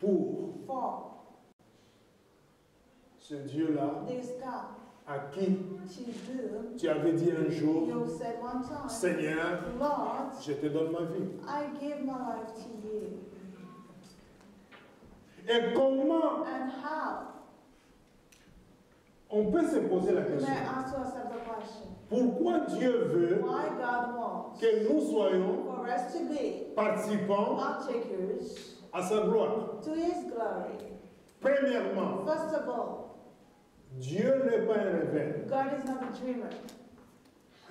pour ce Dieu-là à qui tu avais dit un jour, Seigneur, je te donne ma vie. Et comment on peut se poser la question, pourquoi Dieu veut que nous soyons participants à sa gloire? Premièrement, Dieu n'est pas un rêveur.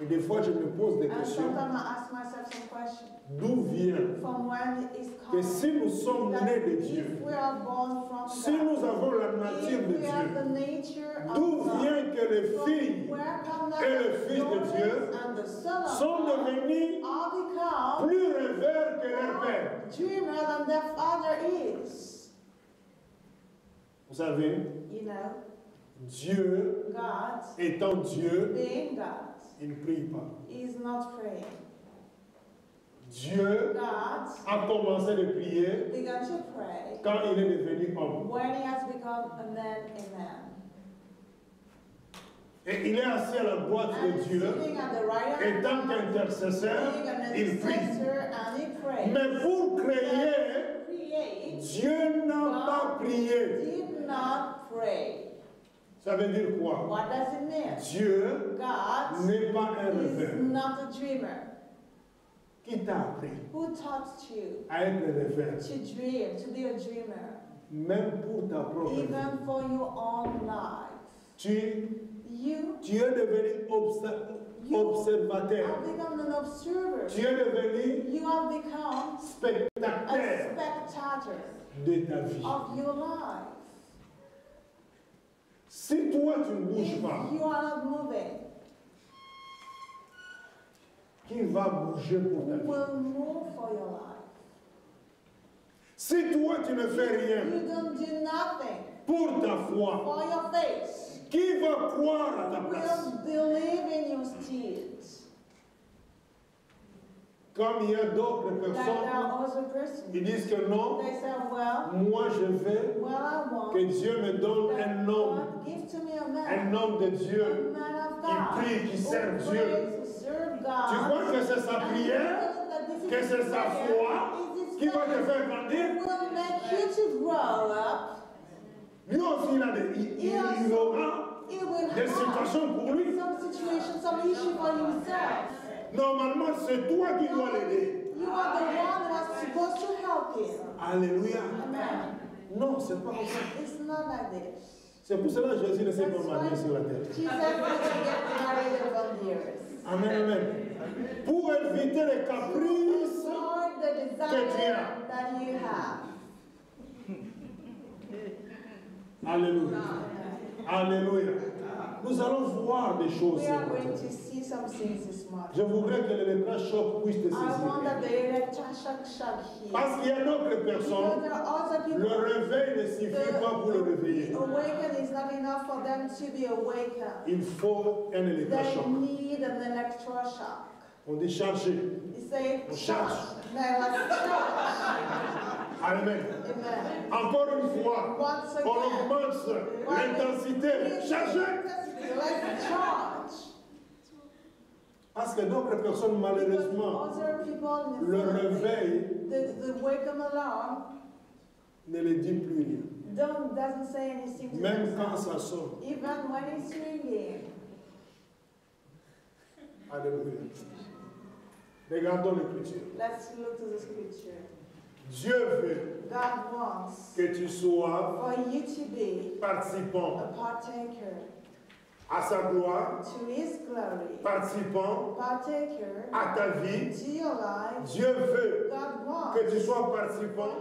Et des fois, je me pose des questions. D'où vient que si nous sommes nés de Dieu, si nous avons la nature de Dieu, d'où vient que les filles et les fils de Dieu sont devenus plus rêveurs que leur père? Vous savez, Dieu, étant Dieu, il ne prie pas. Dieu a commencé de prier quand il est devenu homme. Et il est assis à la droite de Dieu, et tant qu'intercesseur, il prie. Mais pour créer, Dieu n'a pas prié. Ça veut dire quoi? Dieu n'est pas un rêveur. Qui t'a appris à être un rêveur? Même pour ta propre vie. Tu es devenu observateur. Tu es devenu spectateur de ta vie. Si toi tu ne bouges pas, qui va bouger pour ta vie? Si toi tu ne fais rien pour ta foi, qui va croire à ta place? Comme il y a d'autres personnes qui disent que non, moi je veux que Dieu me donne un homme de Dieu qui prie, qui sert Dieu. Tu crois que c'est sa prière, que c'est sa foi qui va te faire grandir? Lui aussi, il aura des situations pour lui. Normalement, c'est toi qui dois l'aider. Alléluia. Non, c'est pas comme ça. C'est pour cela que Jésus ne s'est pas marié sur la terre. Amen, amen. Pour éviter les caprices que tu as. Alléluia. Alléluia. Nous allons voir des choses. Je voudrais que l'électrochoc puisse te saisir. Parce qu'il y a d'autres personnes, le réveil ne suffit pas pour le réveiller. Il faut un électrochoc. On dit charger. On charge. Amen. Encore une fois, on augmente l'intensité. Chargez. Parce que d'autres personnes, malheureusement, le réveil ne les dit plus rien. Même quand ça sonne. Alléluia. Regardons l'écriture. Dieu veut que tu sois participant à sa gloire, participant à ta vie. Dieu veut que tu sois participant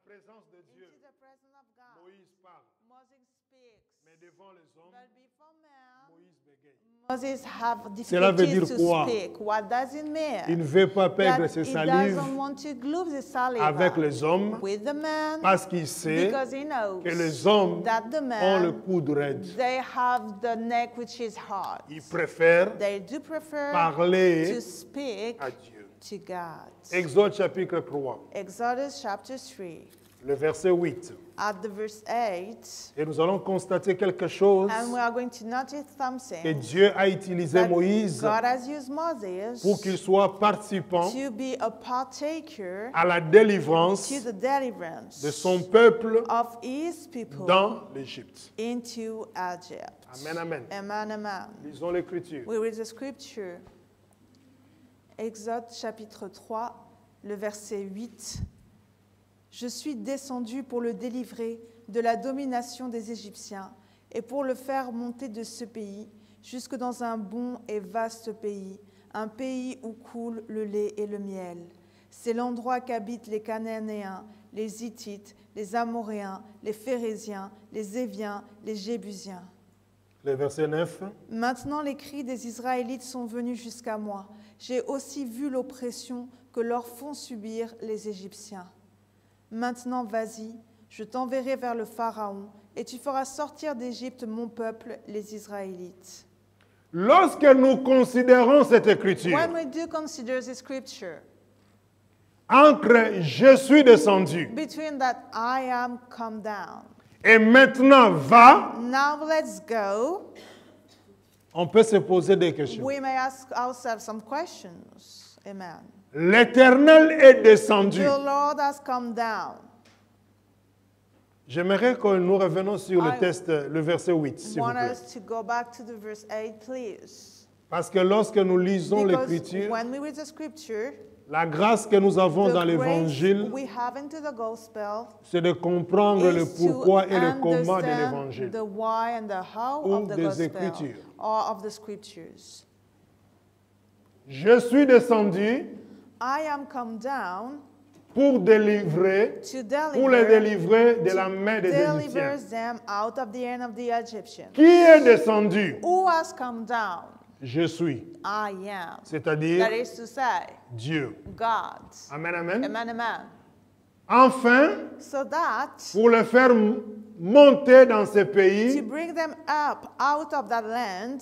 présence de Dieu, into the presence of God. Moïse parle. Moses speaks. Mais devant les hommes, But before man, Moïse bégaye. Moses have Cela veut dire difficulties to quoi? speak. What does it mean? Il ne veut pas perdre That ses he salives doesn't want to glue the saliva avec les hommes with the man parce qu'il sait because he knows que les hommes that the ont le man, coude raide. they have the neck which is hard. Ils préfèrent They do prefer parler to speak à Dieu. to God. Exode chapitre 3, Exodus chapter 3, le verset 8. at the verse 8, Et nous allons constater quelque chose and we are going to notice que something Dieu a utilisé that Moïse God has used Moses pour qu'il soit participant to be a partaker à la délivrance to the deliverance de son peuple of his people dans l'Égypte. into Egypt. Amen, amen. Amen, amen. Lisons l'Écriture. We read the scripture. Exode chapitre 3, le verset 8. Je suis descendu pour le délivrer de la domination des Égyptiens et pour le faire monter de ce pays jusque dans un bon et vaste pays, un pays où coule le lait et le miel. C'est l'endroit qu'habitent les Cananéens, les Hittites, les Amoréens, les Phéréziens, les Éviens, les Jébusiens. Le verset 9. Maintenant les cris des Israélites sont venus jusqu'à moi. J'ai aussi vu l'oppression que leur font subir les Égyptiens. Maintenant, vas-y, je t'enverrai vers le Pharaon, et tu feras sortir d'Égypte mon peuple, les Israélites. Lorsque nous considérons cette écriture, When we do consider the scripture, entre je suis descendu between that I am come down, et maintenant va, now let's go, on peut se poser des questions. we may ask ourselves some questions. Amen. L'Éternel est descendu. The Lord has come down. J'aimerais que nous revenons sur le I texte, le verset 8, s'il vous Want plaît. us to go back to the verse 8, please. Parce que lorsque nous lisons Because l'Écriture, when we read the scripture, la grâce que nous avons dans the grace l'Évangile, we have into the gospel c'est de comprendre le is to pourquoi et le comment de understand l'Évangile. the why and the how Ou of the des gospel Écritures. or of the scriptures. Je suis descendu I am come down pour délivrer, to pour les deliver, délivrer de la main des deliver Égyptiens. them out of the hand of the Egyptians. Qui est descendu? Who has come down? Je suis. I am. C'est-à-dire That is to say, Dieu. God. Amen, amen. Amen, amen. Enfin, So that pour le faire monter dans ce to pays, bring them up out of that land,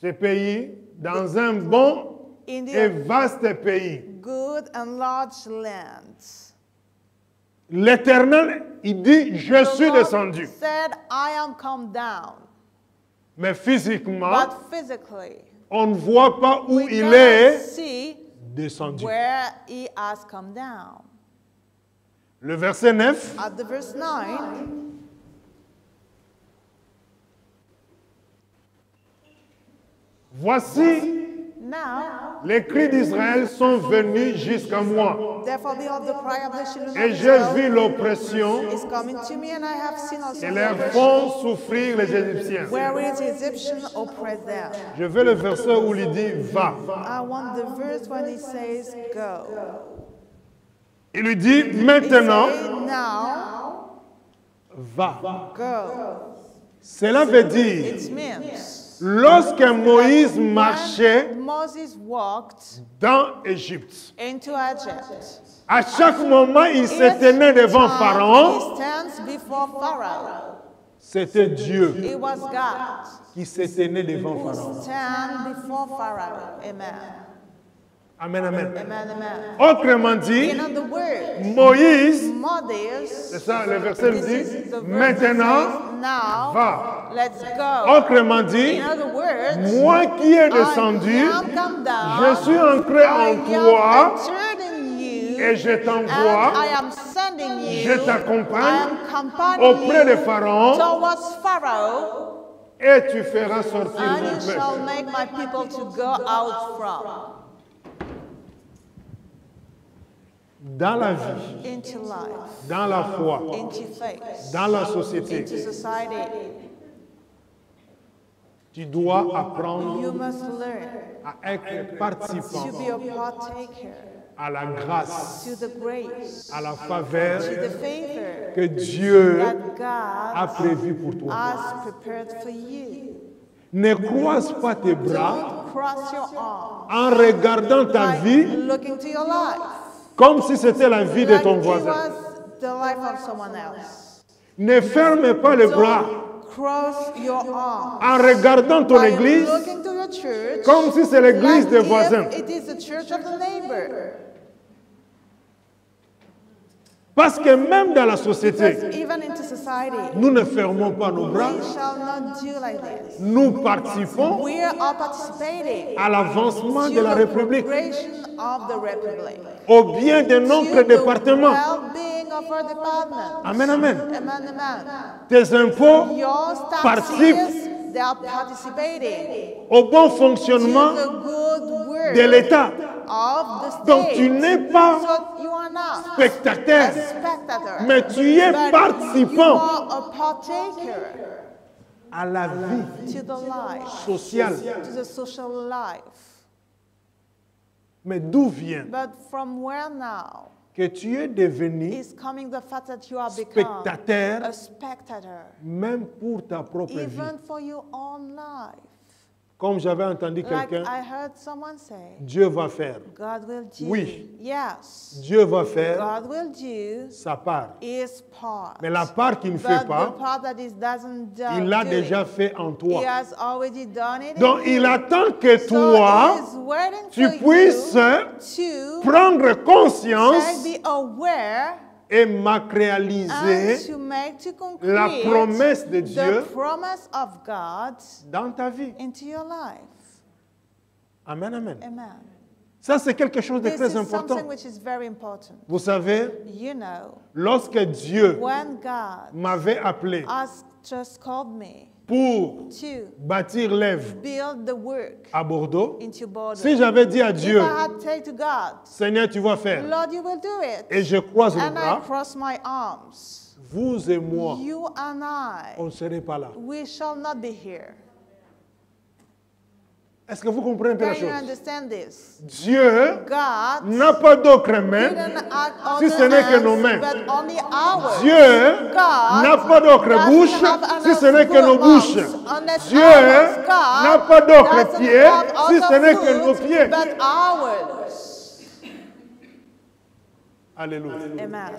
ce pays, dans un bon in et the vaste pays. good and large land. L'Éternel, il dit, je The suis Lord descendu. said, I am come down. Mais physiquement, But physically, on ne voit pas où we il cannot est see descendu. where he has come down. Le verset 9, At the verse 9, voici, now, les cris d'Israël sont venus jusqu'à moi. therefore behold, the cry of the children Et of j'ai vu Israel l'oppression is coming to me, and I have seen also et the leur oppression, font souffrir les Égyptiens. wherein the Egyptians oppress them. Je veux le verset où il dit va. I want the verse when he says, go. Il lui dit He maintenant said, now, va. go. Cela veut dire It means, lorsque Moïse marchait when Moses walked dans Égypte, into Egypt, à chaque moment il se tenait devant Pharaon, he stands before Pharaoh. c'était Dieu It was God qui se tenait devant who Pharaon. stand before Pharaoh. Amen. Amen, amen. Amen, amen. Autrement dit, In other words, Moïse, c'est Moses, ça le verset this dit, is the verse maintenant that says, now, va. let's go. Autrement dit, In other words, moi qui ai descendu, I am come down, je suis entré en I toi am entered in you, et je and t'envoie, I am sending you, je t'accompagne I am accompanying auprès de you Pharaon towards Pharaoh, et tu feras sortir and mon you shall peuple. make my people to go out from. Dans la vie, Into life, dans la foi, into faith, dans la société, into society. tu dois apprendre You must learn à être to participant be a partaker à la grâce, to the grace, à la faveur to the favor que Dieu that a God prévu pour toi. has prepared for you. Ne croise pas tes bras Don't cross your arms en regardant ta by vie looking to your life comme si c'était la vie de like ton it voisin. was the life of someone else. Ne ferme pas les bras Don't cross your arms en regardant ton by église looking to your church comme si c'est l'église like des if voisins. it is the church of the neighbor. Parce que même dans la Because société, even into society, nous ne fermons pas nos bras. we shall not do like this. Nous participons We are participating à l'avancement de to la the République, progression of the Republic, au bien de notre to the département. well-being of our department. Amen, amen. Amen, amen. Tes impôts Your participent taxes, they are participating au bon to fonctionnement the good work de l'État. of the Donc state. tu n'es pas So you are not spectateur, a spectator, mais tu es but you participant are a partaker à la vie to the life, sociale. to the social life. Mais d'où vient But from where now que tu es devenu is coming the fact that you have become spectateur a spectator, même pour ta propre vie? even for your own life? Comme j'avais entendu Like quelqu'un, I heard someone say, Dieu va faire. God will do. Oui. Yes. Dieu va faire God will do sa part. his part. Mais la part qu'il ne But fait the pas, part that he doesn't il l'a do déjà it, fait en he toi. has already done it. Donc in il you. attend que So toi, he is waiting tu for puisses you to prendre conscience be aware et and matérialiser to make to la concrete promesse de the Dieu promise of God dans ta vie. into your life. Amen, amen. Amen. Ça, c'est quelque chose de This très is important. something which is very important. Vous savez, You know, lorsque Dieu when God m'avait appelé has just called me pour to bâtir l'œuvre build the work à Bordeaux, into Bordeaux, si j'avais dit à if Dieu, I had said to God, Seigneur, tu vas faire, Lord, you will do it, et je croise les and I bras, cross my arms, vous et moi, you and on I, ne serait pas là. we shall not be here. Est-ce que vous comprenez un peu la Can you chose? understand this? Dieu God n'a pas d'autres mains didn't act on si the ce n'est que nos hands, mains. but only ours. Dieu God n'a pas d'autres doesn't bouches have si ce n'est que nos mouths bouches. unless Dieu ours. God n'a pas d'autres doesn't pieds have si other ce n'est que nos foot, pieds. but ours. Alléluia. Amen.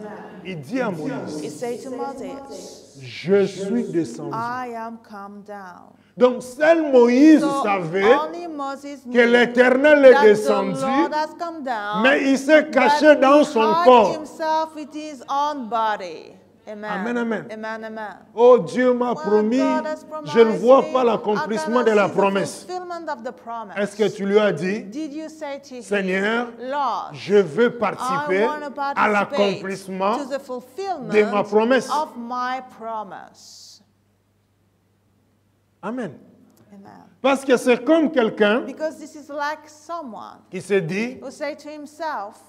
Il dit à Moïse, He said to Moses, je suis descendu. I am come down. Donc seul Moïse So savait only Moses que knew l'Éternel est that the descendu, Lord has come down, mais il s'est caché but dans he son hid corps. himself with his own body. Amen. Amen, amen. Amen, amen. Oh, Dieu m'a Well, promis, God has promised je ne vois me, pas I l'accomplissement cannot de la see the promesse. fulfillment of the promise. Est-ce que tu lui as dit, Did you say to him, Seigneur, Lord, je veux I participer want to à participate l'accomplissement to the fulfillment de ma promesse? of my promise? Amen. Amen. Parce que c'est comme quelqu'un Because this is like someone qui se dit, who say to himself,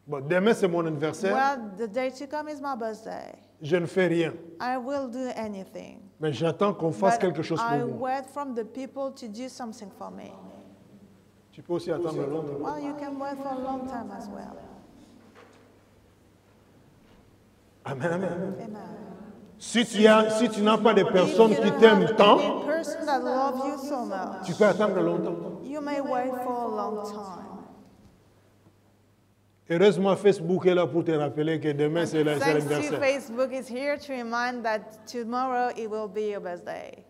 bon, demain c'est mon anniversaire, well, the day to come is my birthday. je ne fais rien. I will do anything. Mais j'attends qu'on fasse But quelque chose I pour moi. wait from the people to do something for me. Tu peux aussi attendre longtemps. Well, you can wait for a long time as well. Amen, amen. Amen. Si tu n'as pas de personnes If you qui don't t'aiment have tant, any person that love you so much, tu peux attendre longtemps. you may wait for a long time. Heureusement, Facebook est là pour te rappeler que demain c'est Thanks to l'anniversaire. Facebook is here to remind that tomorrow it will be your birthday.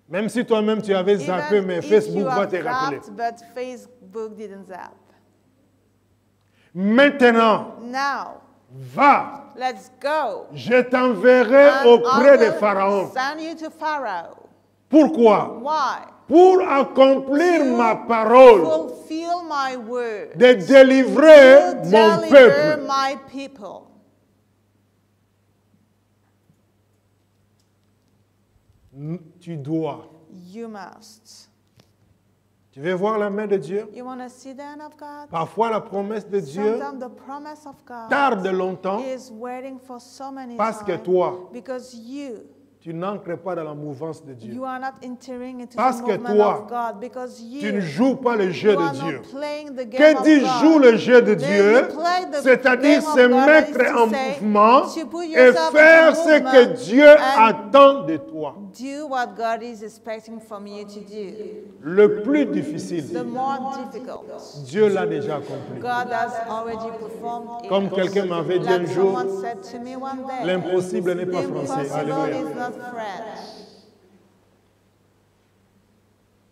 Même si toi-même tu avais zappé, Even mais if Facebook you va have te rappeler. zapped, but Facebook didn't zap. Maintenant, Now, va, let's go. je t'enverrai And auprès I de will Pharaon. send you to Pharaoh. Pourquoi? Why? Pour accomplir ma parole Fulfill my word. de délivrer To mon deliver peuple. my people. Tu dois. You must. Tu veux voir la main de Dieu? You want to see the hand of God? Parfois, la promesse de Dieu Sometimes the promise of God tarde longtemps is waiting for so many parce que times toi, because you tu n'entres pas dans la mouvance de Dieu. You are not entering into Parce the que movement toi, of God because tu ne joues pas le jeu you de are Dieu. not playing the game Que of dit God. joue le jeu de Then Dieu, you play the c'est-à-dire game of se God, that mettre is to en say, mouvement to put et yourself faire into ce movement que Dieu and attend de toi. do what God is expecting from you to do. Le plus difficile, The more difficult. Dieu l'a déjà accompli. God has already performed it. Comme quelqu'un m'avait dit un Like jour, someone said to me one day, l'impossible n'est the pas français. impossible Alléluia. is not French.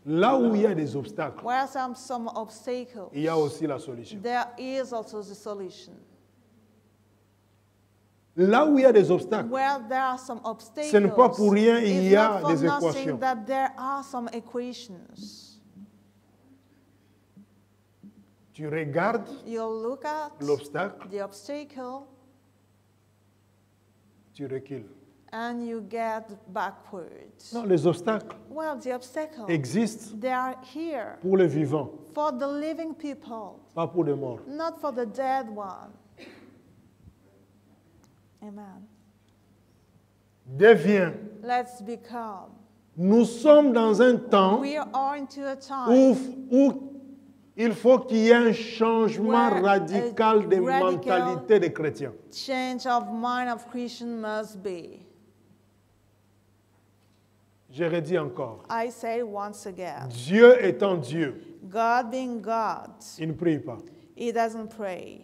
Là où il y a des obstacles, Where some obstacles, il y a aussi la solution. there is also the solution. Là où il y a des obstacles, Where there are some obstacles, ce n'est pas pour rien, il it's y a not for des nothing équations. that there are some equations. Tu regardes You look at l'obstacle, the obstacle tu recules. and you get backwards. Non, les obstacles Well, the obstacles, existent they are here pour les vivants, for the living people, pas pour les morts. not for the dead one. Amen. Deviens. Let's be calm. Nous sommes dans un temps We are into a time où il faut qu'il y ait un changement where radical des radical mentalités des chrétiens. change of mind of Christian must be. Je redis encore. I say once again, Dieu étant Dieu, God being God, il ne prie pas. he doesn't pray.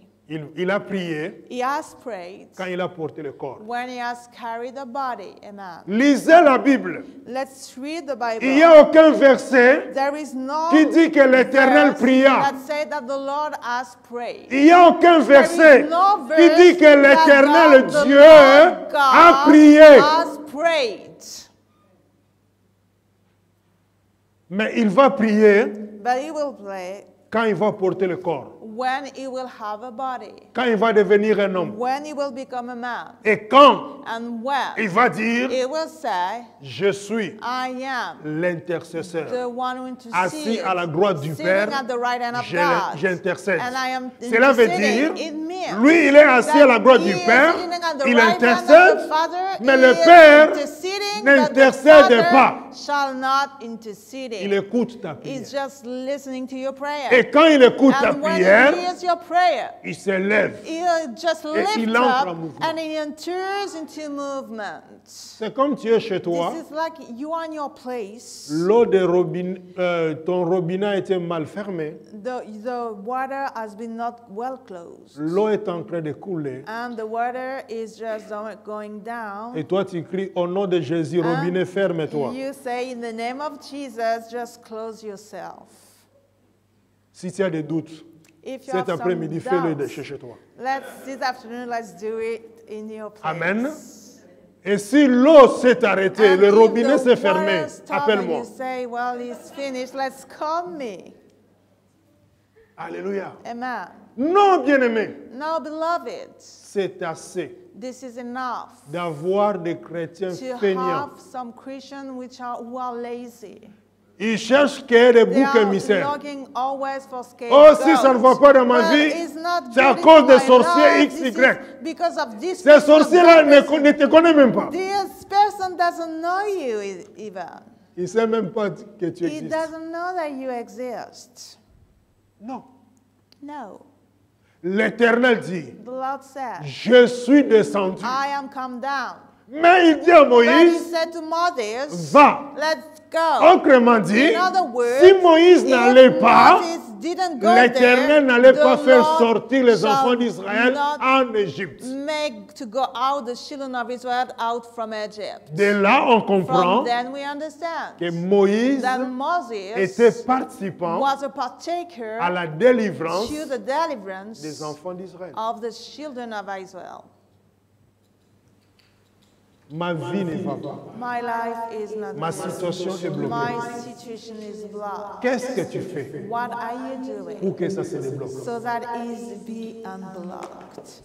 Il a prié He has prayed quand il a porté le corps. when he has carried the body. Amen. Lisez la Bible. Let's read the Il n'y a Bible. aucun verset There is no qui dit que l'Éternel verse pria. that say that the Lord has prayed. Il n'y a aucun verset no qui dit que l'Éternel the Dieu Lord God a prié. has prayed. Mais il va prier But he will pray quand il va porter le corps, when he will have a body, quand il va devenir un homme. when he will become a man, Et quand and when il va dire, he will say, je suis I am l'intercesseur. the one who Assis intercedes, à la droite du sitting Père, at the right hand of God, j'intercède. and I am Cela veut interceding. dire, It means lui, il est assis à la droite that du he is Père, sitting at the il right hand of the intercède, Father, mais he le is Père interceding, but the n'intercède Father pas. shall not intercede. Il écoute ta prière. He's just listening to your prayer. Et quand il écoute ta And when prière, he hears your prayer, il se lève. he'll just Et lift il entre en up mouvement. and he enters into movement. C'est comme tu es chez toi, This is like you are in your place. l'eau de ton robinet a été mal fermé, The water has been not well closed. l'eau est en train de couler, And the water is just going down. et toi tu cries au nom de Jésus, robinet ferme-toi. You say, in the name of Jesus, just close yourself. Si tu as des doutes, If you cet have après-midi, some fais-le doubts, chez toi. this afternoon, let's do it in your place. Amen. Et si l'eau s'est arrêtée, And le if robinet the s'est fermé, water stops and appelle-moi. you say, well, it's finished, let's call me. Alléluia. Amen. Non, bien-aimé, Now, beloved, c'est assez this is enough d'avoir des chrétiens to feignants. have some Christians who are lazy. Ils cherchent qu'il y ait des They boucs are émissaires. looking always for Oh, si ça ne va pas dans ma Well, vie, it's not c'est à good cause in des my sorciers life. X, This Y. is because of this Ces person, sorciers-là that ne person. ne te connaissent même pas. This person doesn't know you even. Ils ne savent même pas que tu He existes. doesn't know that you exist. Non. No. L'Éternel dit, The Lord said, je suis descendu. I am come down. Mais il dit à But he Moïse, said to Moses, va. let's go. Autrement dit, In other words, si Moïse n'allait if pas, Moses didn't go l'Éternel there, n'allait the pas faire Lord sortir les shall enfants d'Israël not en Égypte. make to go out the children of Israel out from Egypt. De là, on comprend From then we understand que Moïse that Moses était participant was a partaker à la délivrance to the deliverance des enfants d'Israël. of the children of Israel. Ma vie ne va pas. My life is not Ma good. situation est bloquée. My situation is blocked. Qu'est-ce que tu fais What are you doing pour que ça se débloque? so that is be unblocked?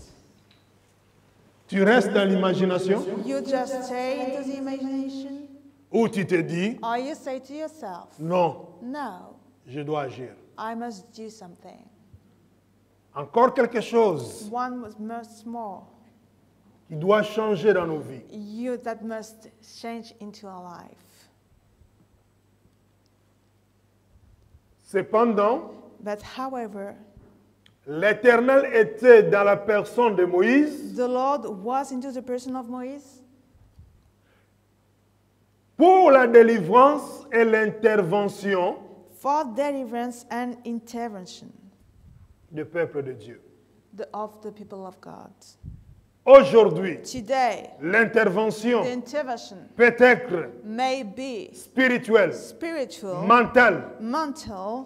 Tu restes dans l'imagination You just stay into the imagination, ou tu te dis, or you say to yourself, non, no, je dois agir. I must do something. Encore quelque chose. One was much more. qui doit changer dans nos vies. That must change into our life. Cependant, But however, l'Éternel était dans la personne de Moïse the Lord was into the person of Moses pour la délivrance et l'intervention for deliverance and intervention du peuple de Dieu. of the people of God. Aujourd'hui, Today, l'intervention the intervention peut être may be spirituelle, spiritual, mentale, mental,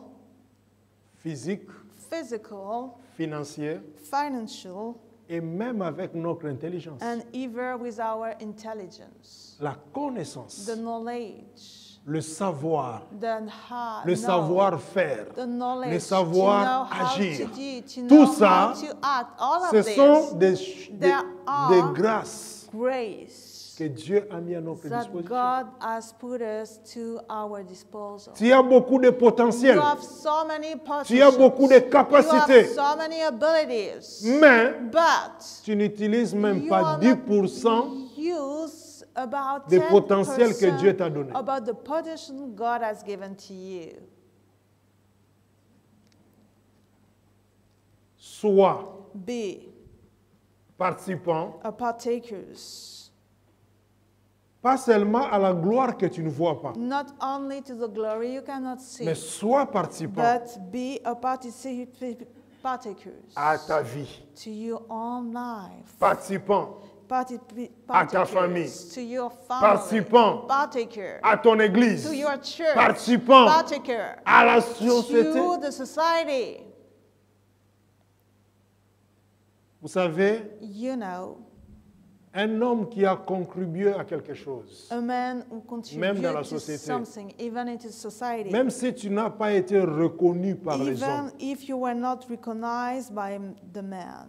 physique, physical, financière financial, et même avec notre intelligence. and even with our intelligence, La connaissance, the knowledge, le savoir, le savoir-faire, the knowledge, le savoir to know how agir. to do, to Tout know ça, how to act, all ce of sont this, des grâces grace que Dieu a mis à notre that disposition. God has put us to our disposal. Tu as beaucoup de potentiel, You have so many tu as beaucoup de potentials. You capacités, have so many abilities, mais but tu n'utilises même you pas are 10% not use about des potentiels que 10% Dieu t'a donné. about the potential God has given to you. Sois Be participant, a partakers, pas seulement à la gloire que tu ne vois pas, not only to the glory you cannot see, mais sois participant but be a partakers à ta vie, to your own life. participant À ta famille, to your family, participant partaker, à ton église, to your church, participant partaker, à la société. to the society. Vous savez, You know, un homme qui a contribué à quelque chose, a man who Même dans la contributes to société. something, even into society, même si tu n'as pas été reconnu par les hommes, even if you were not recognized by the man.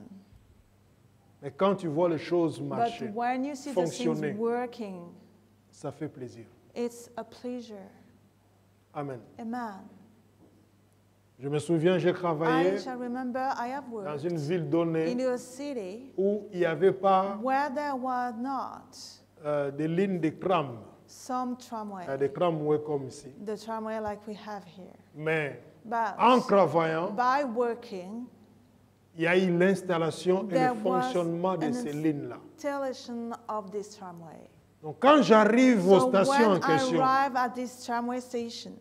mais quand tu vois les choses But marcher, when you see the fonctionner, things working, ça fait plaisir. it's a pleasure. Amen. Amen. Je me souviens, j'ai travaillé I shall remember I have dans worked une ville donnée in a city où il n'y avait pas where there were not des lignes de tram, some tramway, des tramways comme ici. the tramway like we have here. Mais But en travaillant, by working, il y a eu l'installation et there le fonctionnement de was ces an lignes-là. installation of this tramway. Donc quand j'arrive aux So stations en when I question, arrive at this tramway station,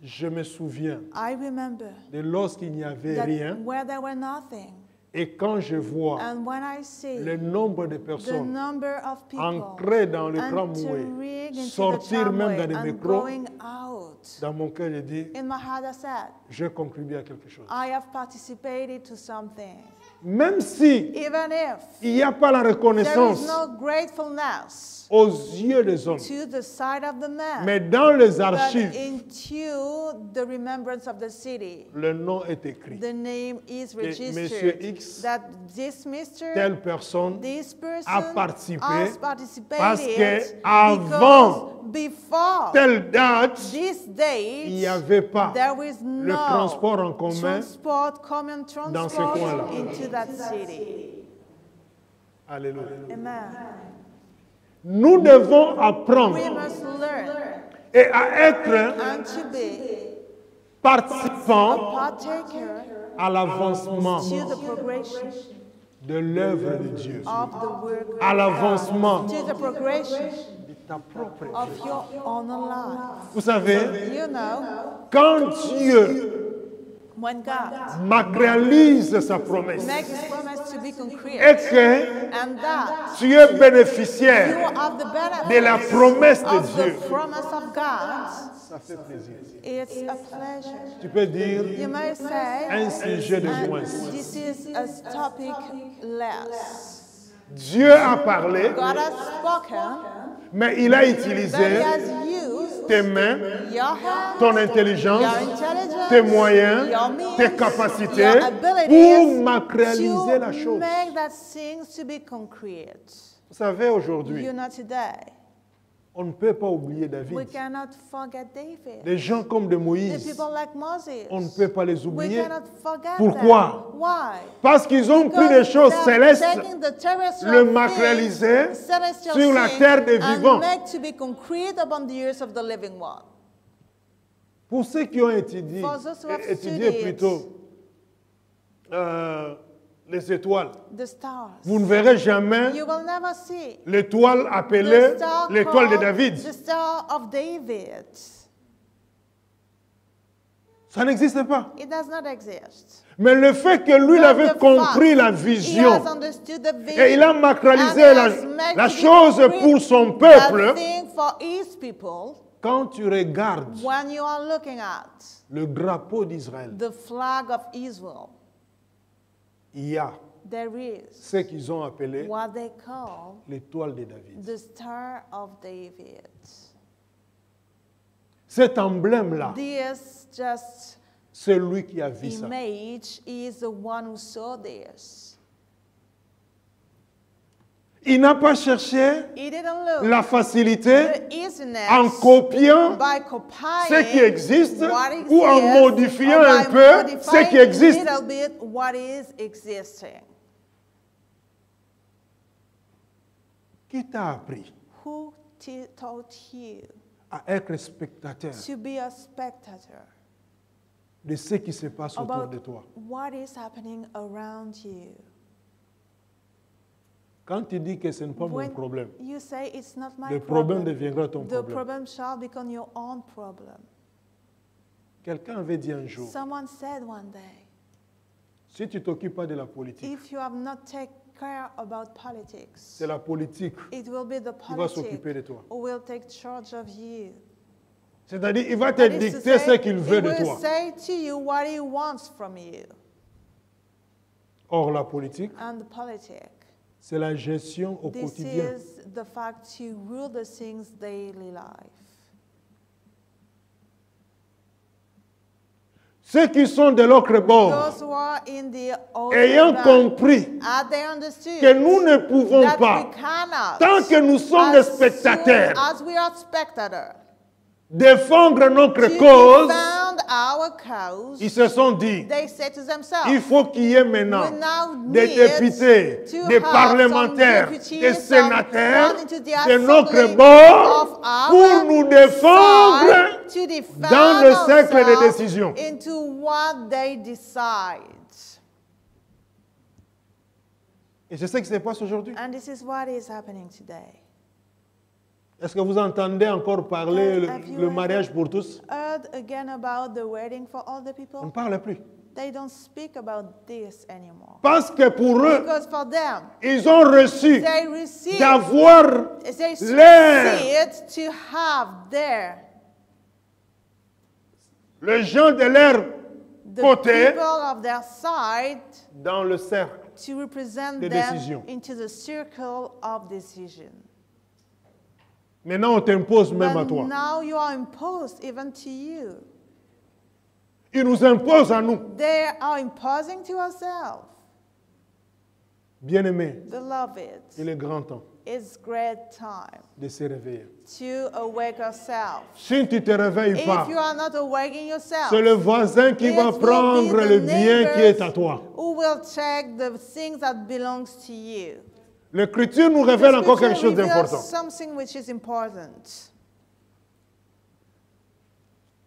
je me souviens I remember de lorsqu'il n'y avait that rien where there were nothing, et quand je vois and when I see le nombre de the personnes number of people entrer dans le tramway, entering into the sortir même tramway dans les and métros, going out, dans mon cœur, je dis, in my heart I said, j'ai contribué à quelque chose. I have participated to something. Même si Even if il n'y a pas la there reconnaissance is no gratefulness aux yeux des hommes, to the side of the man, mais dans les but archives, into the remembrance of the city, le nom est écrit. the name is Monsieur registered X, that this Mr. Telle personne this person a participé has participated parce que avant because before telle date, this il date n'y avait pas there is le no transport en commun. common dans ce transport coin-là. into that city. Alléluia. Amen. Nous devons apprendre We must learn et à être and to be participants partaker à l'avancement to the progression de l'œuvre de Dieu, of the work à l'avancement to the progression de ta propre vie. of your own life. Vous savez, You know, quand Dieu when God matérialise sa promesse makes His promise to be et concrete, que and that tu es you bénéficiaire have the de la benefit promesse de of the Dieu, promise of God, ça fait plaisir. it's a pleasure. Tu peux dire You may say, un sujet de and moins. this is a topic less. Dieu a parlé, God has spoken, mais il a but He utilisé has used tes mains, your hands, ton intelligence, your intelligence, tes moyens, your means, tes capacités your abilities pour matérialiser la to chose. make that things to be concrete. Vous savez, aujourd'hui, You know, today, On ne peut pas oublier David. We cannot forget David. Des gens comme de The Moïse, people like Moses. on ne peut pas les We oublier. cannot forget Pourquoi? them. Why? Parce qu'ils ont pris Because des choses they are célestes, taking the terrestrial le things, matérialiser celestial sur la things, terre des and vivants. make to be concrete upon the earth of the living one. Pour ceux qui ont étudié, For those who have étudié studied plutôt les étoiles, the stars, vous ne verrez jamais you will never see l'étoile the appelée star l'étoile de called David. the star of David. Ça n'existe pas. It does not exist. Mais le fait que lui, il But avait the compris fact la He vision has understood the vision et il a matérialisé and has made la to be chose concrete pour son that peuple. thing for his people. Quand tu regardes When you are looking at le drapeau d'Israël, the flag of Israel, il y a there is ce qu'ils ont appelé what they call l'étoile de David. the Star of David. Cet emblème-là, This just c'est lui qui a vu ça. image is the one who saw this. Il n'a pas cherché He didn't look la facilité the easiness en copiant by copying ce qui existe what ou en exists, modifiant or un by peu modifying ce qui existe. a little bit what is existing. Qui t'a appris Who taught you à être spectateur to be a spectator de ce qui se passe autour about de toi? what is happening around you? Quand tu dis que ce n'est pas mon When problème, you say it's not my le problème problem, deviendra ton the problème. problem shall become your own problem. Quelqu'un avait dit un jour, Someone said one day, si tu ne t'occupes pas de la politique, if you have not taken care about politics, c'est la politique it will be the qui va s'occuper de politic toi. who will take charge of you. C'est-à-dire, il va te That is to dicter say, ce qu'il veut he de will toi. say to you what he wants from you. Or, la politique, And the politic, c'est la gestion au this quotidien. is the fact to rule the things daily life. Ceux qui sont de l'autre bord, Those who are in the other ayant bank, compris they understood que nous ne pouvons that pas, we cannot, tant que nous sommes des as spectateurs, soon as we are spectators, défendre notre to cause, defend our cause, ils se sont dit, they say to themselves, il faut qu'il y ait maintenant we now des need députés, to des have parlementaires, some deputies, des sénateurs some into the de notre assembly bord of our pour nous défendre side to defend dans le cercle de ourselves décision. into what they decide. Et c'est ce qui se passe aujourd'hui. And this is what is happening today. Est-ce que vous entendez encore parler Have you le ever mariage pour tous? heard again about the wedding for all the On ne people? parle plus. They don't speak about this anymore. Parce que pour eux, Because for them, ils ont reçu they receive, d'avoir they l'air, see it to have there le gens de leur the côté people of their side dans le cercle. to represent de them décision. into the circle of decision. Maintenant, on t'impose même à But toi. now you are imposed even to you. Ils nous imposent à nous. They are imposing to ourselves. Bien-aimés, Beloved, il est grand temps it's great time de se réveiller. to awake ourselves. Si tu ne te réveilles pas, If you are not awakening yourself, c'est le voisin qui va it will be prendre the le bien qui est à neighbors toi. who will take the things that belongs to you. L'Écriture nous révèle The encore quelque scripture chose reveals d'important. something which is important.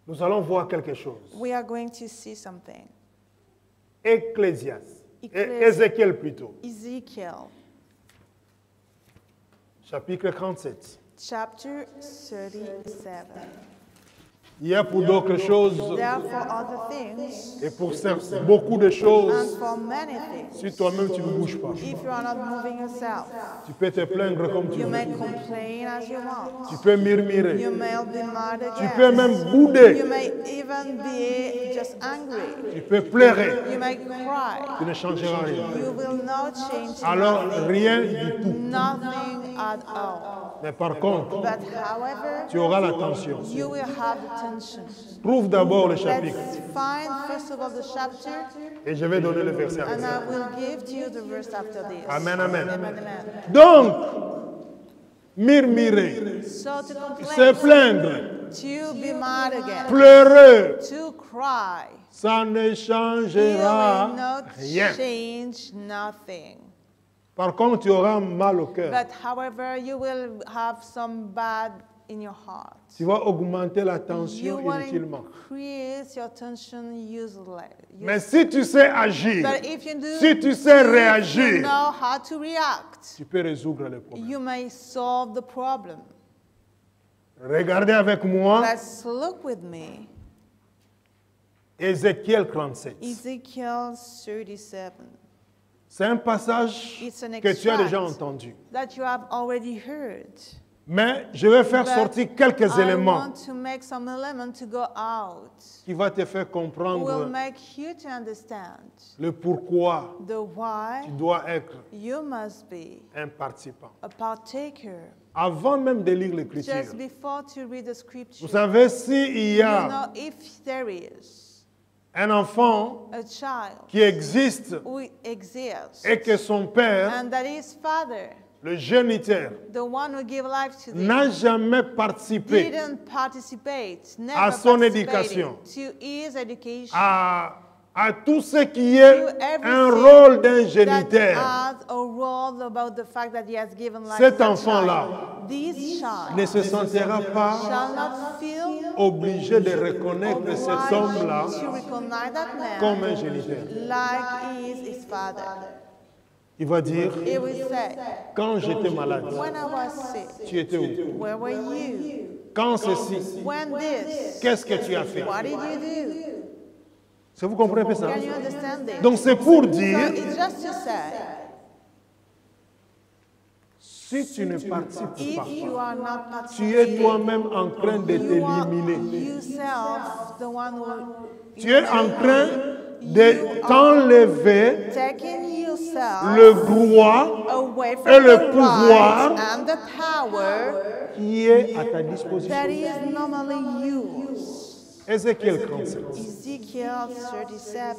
Nous allons voir quelque chose. We are going to see something. Ecclésiaste. Ecclésiaste. Ézéchiel plutôt. Ezekiel, Chapitre 37. chapter 37. Il y a pour d'autres choses Therefore, other things, et pour beaucoup de choses, and for many things, si toi-même tu ne bouges pas, if you are not moving yourself, tu peux te plaindre comme tu you may veux. complain as you want. Tu peux murmurer. You may be mad Tu peux again. même You bouder. may even be just angry. Tu peux pleurer. You may cry. Tu ne changeras rien. You will not change Alors, nothing. rien du tout. Nothing at all. Mais par contre, But however, tu auras l'attention. you will have the tension. Trouve d'abord le chapitre. Let's find first of all the chapter, Et je vais donner le verset après and ça. I will give to you the verse after this. Amen, amen. Amen, amen. Donc, murmurer, So to complain, se plaindre, to be mad again, pleurer, to cry, ça ne it changera will not rien. change nothing. Par contre, tu auras mal au cœur. But however, you will have some bad in your heart. Tu vas augmenter la You tension will inutilement. increase your tension useless. Mais si tu sais agir, But if you do, si tu sais you réagir, know how to react, tu peux résoudre les problèmes. you may solve the problem. Regardez avec moi Let's look with me. Ézéchiel 37. Ezekiel 37. C'est un passage It's an que tu as déjà extract entendu. that you have already heard. Mais je vais faire But sortir quelques I éléments want to make some element to go out. qui vont te faire Will comprendre make you to understand le pourquoi the why tu dois être you must be un participant. a partaker. Avant même de lire l'Écriture, Just before to read the scripture, vous savez, s'il y you a know, if there is un enfant a child qui existe who exists et que son père, and that his father, le géniteur, the one who gave life to them, n'a jamais participé didn't participate, never à son participated éducation, to his education, à tout ce qui est to un everything rôle d'un that géniteur. has a role about the fact that he has given life Cet to that enfant-là child. This child ne se sentira pas shall not feel obligé de reconnaître cet homme-là obliged to recognize that man comme un géniteur. like he is his father. Il va dire, He will say, quand j'étais malade, when I was sick, tu étais où? where were you? Quand ceci, When this, qu'est-ce que tu as fait? what did you do? Ça vous comprenez un peu ça? Can you understand this? Donc c'est pour So dire, it's just to say, si tu ne participes if pas, you are not tu es participating, toi-même en train de you are t'éliminer. yourself the one who Tu es en train de t'enlever taking yourself le droit away from et le the pouvoir right and the power qui est à ta disposition. that is normally yours. Ézéchiel 37. Ezekiel 37.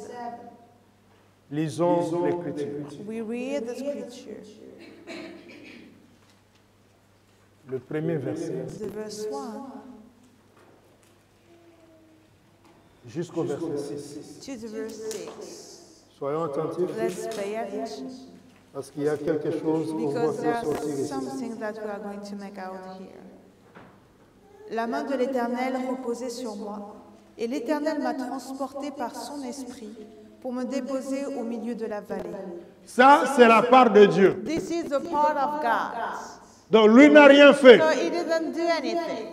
Lisons l'Écriture. We read the scripture, Le premier verset the verse 1 jusqu'au verset 6. to the verse 6. Soyons attentifs Let's pay attention parce qu'il y a quelque chose qu'on va because there faire are sortir ici. something that we are going to make out here. La main de l'Éternel reposait sur moi, et l'Éternel m'a transporté par son esprit pour me déposer au milieu de la vallée. Ça, c'est la part de Dieu. This is the part of God. Donc lui n'a rien fait. So he didn't do anything.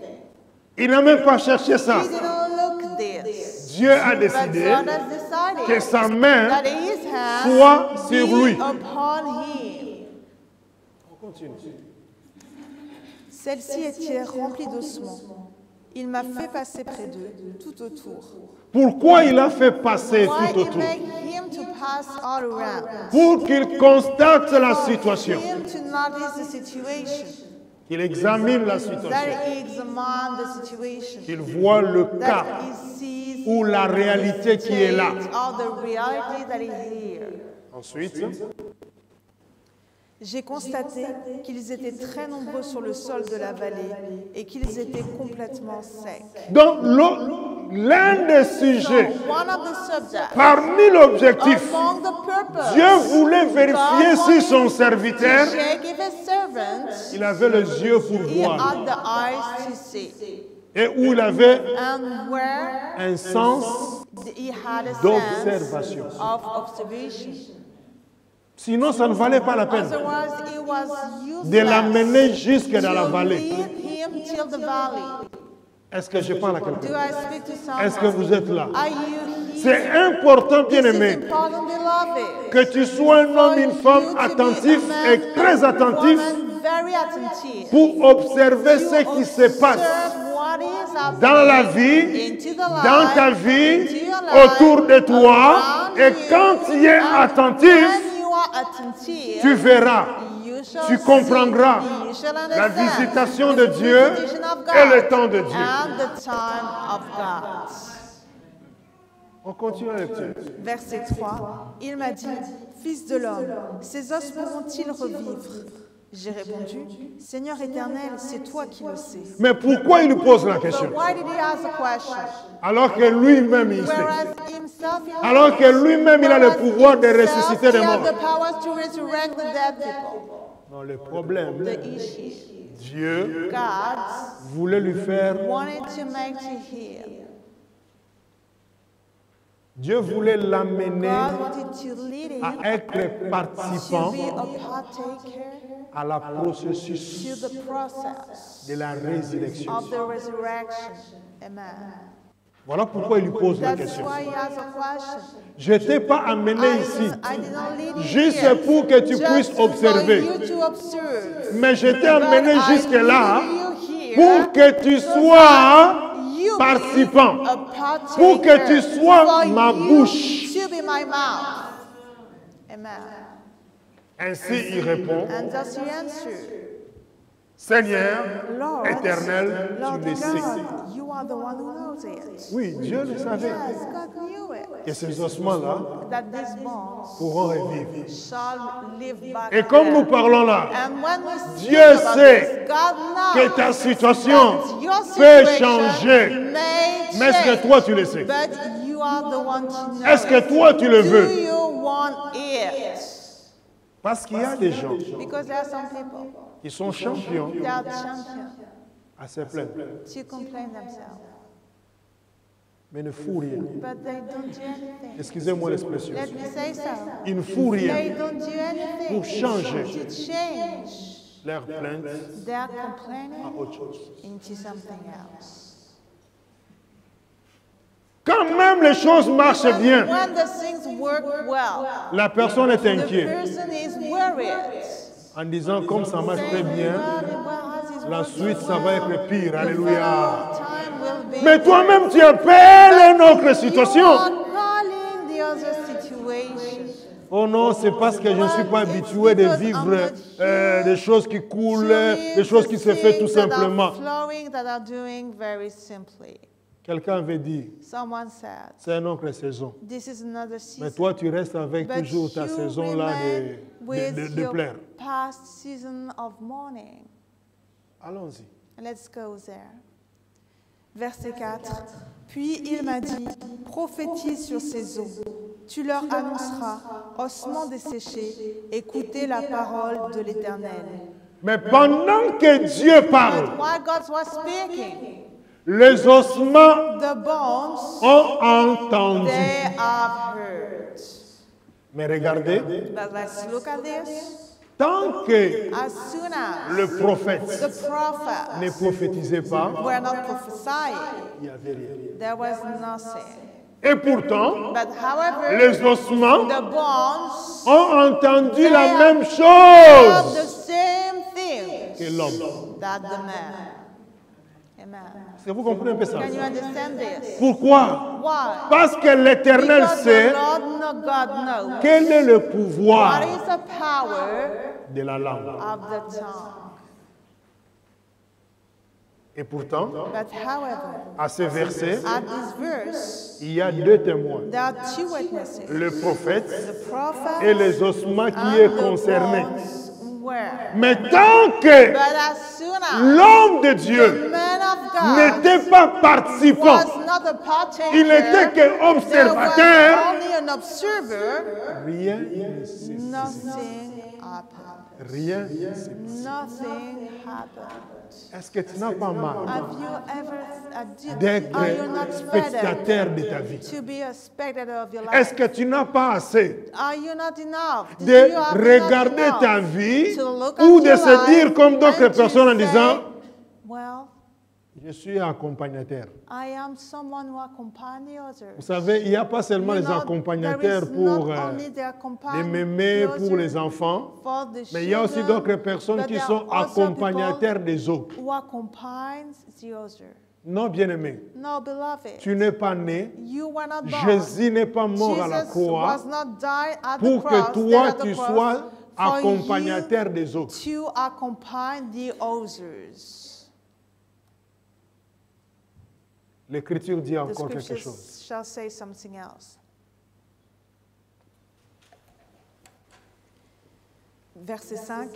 Il n'a même pas cherché ça. He didn't look this. Dieu a But décidé God has decided que sa main that his hand soit sur lui. be upon him. On continue. Celle-ci était remplie d'ossements. Il m'a fait passer près d'eux, tout autour. Pourquoi il a fait passer Why tout he autour? made him to pass all around? Pour qu'il constate la situation, Him to notice the situation. qu'il examine la situation, That he examine the situation. qu'il voit le cas That he sees ou la réalité qui est là. all the reality that is here. Ensuite, J'ai constaté qu'ils étaient très nombreux sur le sol de la vallée et qu'ils étaient complètement secs. donc l'un des sujets, One of the subjects, parmi l'objectif, among the purpose, Dieu voulait vérifier si son serviteur, check if his servant, il avait les yeux pour he voir had the eyes to see, et où il avait and where un sens he had a sense d'observation. of observation. Sinon, ça ne valait pas la peine Otherwise, it was de l'amener jusque dans la to vallée. lead him till the valley. Est-ce que je parle à Do quelqu'un? I speak to someone? Est-ce que vous êtes là? Are you here? C'est important, This is bien-aimé, important, beloved. que tu sois un homme, une femme attentif et très attentif Very attentive. pour observer ce qui se passe Observe what is happening dans la vie, into the dans life, ta vie, into your life, autour de toi. around Et you. quand tu es And attentif, when you are attentive, tu verras, you shall tu see, comprendras you shall la understand visitation de the Dieu visitation of God et le temps de Dieu. and the time of God. On continue la lecture. Verset 3, il m'a dit, « Fils de l'homme, ces os pourront-ils revivre ?» J'ai répondu, Seigneur éternel, c'est toi qui le sais. Mais pourquoi il lui pose la question? Why did he ask the question? Alors que lui-même il sait. Whereas himself, he Alors que lui-même il a le pouvoir de ressusciter les morts. the powers to resurrect the dead people. Non, le problème, The issue, Dieu God voulait lui faire, wanted to make to heal. Dieu voulait l'amener God wanted to lead him à être participant to be a partaker à la processus to the process de la résurrection. of the resurrection. Amen. Voilà pourquoi il lui pose la That's question. why he asked a question. Je ne t'ai pas amené ici I did not lead you juste here pour que tu just puisses for observer. you to observe. Mais je t'ai But amené I jusque-là lead you here pour que tu so sois that you be participant, a partaker, pour que tu sois for ma you bouche. to be my mouth. Amen. Ainsi il répond, And thus he answered, Seigneur Lord, éternel, Lord tu le sais. God, you are the one who knows it. Oui, Dieu le savait. Yes, God knew it. Que ces ossements-là That these bones pourront revivre. shall live back Et comme nous again. parlons là, And when we speak Dieu about sait this, God knows que ta situation that your peut situation changer. may Mais est-ce que change, toi tu le sais? but you are the one to know Est-ce que it. toi tu le Do veux? you want it? Parce qu'il y a des gens Because there are some people qui sont champions that are champions à se plaindre, to complain themselves, mais ne font rien. but they don't do anything. Excusez-moi l'expression. Let me say so. Ils ne font They rien don't do anything pour changer to change leur plainte their à complaining autre chose. into something else. Quand même les choses marchent bien, When the things work well, la personne est the inquiète person is worried. en disant comme ça marche très bien, la La suite ça va être pire. Alléluia. time will be. Mais toi-même tu appelles une autre You situation. are calling the other situation. Oh non, c'est parce que je ne suis pas habitué de vivre des choses qui coulent, des choses qui se font tout simplement. Flowing that are doing very simply. Quelqu'un avait dit, Someone said, c'est une autre saison. this is another Mais season. toi, tu restes avec But toujours ta you saison-là remain with de your plaire. past season of mourning. Allons-y. Let's go there. Verset 4. Puis il m'a dit, prophétise sur ces eaux. Tu leur annonceras, ossements desséchés, écoutez la parole de l'Éternel. Mais pendant que Dieu parle, While God was speaking, les ossements the bones, ont entendu. they have heard. Mais regardez, But let's look at this. tant que As soon as le prophète the prophets ne prophétisait pas, were not prophesying, il n'y avait rien. there was nothing. Et pourtant, But however, les ossements the bones ont entendu la They même have chose the same thing que l'homme. that the man. Amen. Est-ce que vous comprenez un peu ça? Can you understand this? Pourquoi? Why? Parce que l'Éternel Because sait the Lord God knows quel est le what pouvoir is the power de la langue. of the tongue. Et pourtant, But however, à ce verset, at this verse, il y a deux témoins. there are two witnesses. Le prophète The prophet et les ossements qui and est the concerné. bones were. Mais tant que But as soon as l'homme de the Dieu man of God n'était pas participant, was not a partaker, il n'était there qu'observateur, was only an observer, rien ne s'est passé. nothing happened. Rien ne s'est passé. Nothing happened. Est-ce que tu n'as pas marre Have you ever, d'être are you not ready spectateur de ta vie? to be a spectator of your Est-ce life? que tu n'as pas assez Are you not enough? Do de you have regarder not ta enough vie to look at ou de your se dire life comme d'autres and to personnes en say, disant well, je suis accompagnateur. I am someone who accompany the others. Vous savez, il n'y a pas seulement You les know, accompagnateurs there is pour not only the les accompany mémés, the pour les others enfants, for the mais il y a aussi children, d'autres personnes but qui there sont are also accompagnateurs people des autres. who accompany the other. Non, bien-aimé, No, beloved, tu n'es pas né, you were not born. Jésus n'est pas mort à la Jesus croix was not died at the pour cross, que dead toi at the tu cross, sois for accompagnateur des autres. you to accompany the others. L'Écriture dit The encore quelque scriptures chose. shall say something else. Verset 5.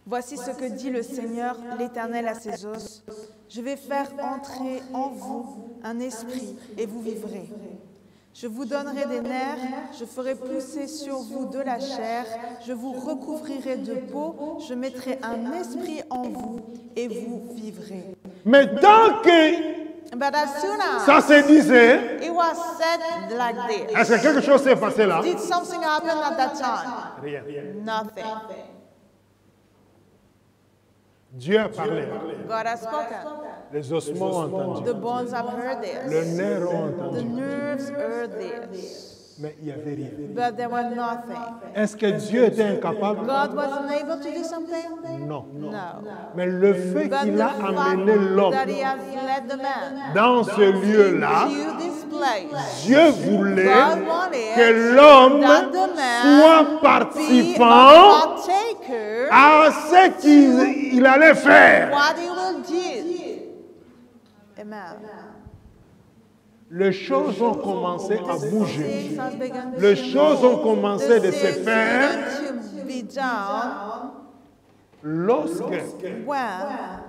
Voici ce que dit le Seigneur, l'Éternel à ses os. Je vais faire entrer en vous un esprit et vous vivrez. Je vous donnerai des nerfs, je ferai pousser sur vous de la chair, je vous recouvrirai de peau, je mettrai un esprit en vous et vous vivrez. Mais tant que ça se disait, est-ce que quelque chose s'est passé là? Did something happen at that time? Rien. Nothing. Dieu a parlé. God has spoken. Les ossements ont entendu. The bones have heard this. Les nerfs ont entendu. The nerves heard this. Mais il n'y avait rien. But there was nothing. Est-ce que Dieu était incapable? God wasn't able to do something? Non. No. Mais le fait But qu'il the a fact amené l'homme that he has led the man dans ce lieu-là, to this place, Dieu voulait God wanted que l'homme that the man soit be a participant partaker à ce qu'il allait faire. what he will do. Amen. Les choses ont commencé à bouger. Things has begun to Les choses ont move. commencé de The se things faire began to be done lorsque when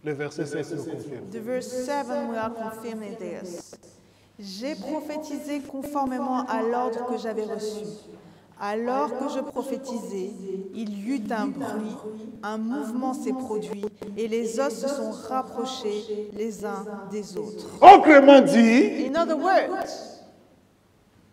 le verset 7 nous confirme. the verse 7 we are confirming this. J'ai prophétisé conformément à l'ordre que j'avais reçu. Alors que je prophétisais, il y eut un bruit, un mouvement s'est produit, et les os se sont rapprochés les uns des autres. Autrement dit, In other words,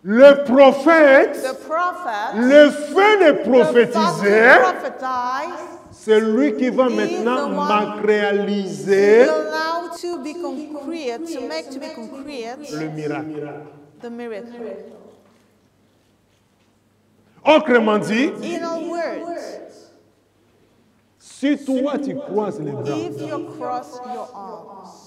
le prophète, the prophet, le fait de the prophétiser, prophesize, c'est lui qui va maintenant matérialiser allow to be concrete, to make to be concrete, le miracle. the miracle. Autrement dit, In other words, si toi tu croises les bras, if you cross your arms,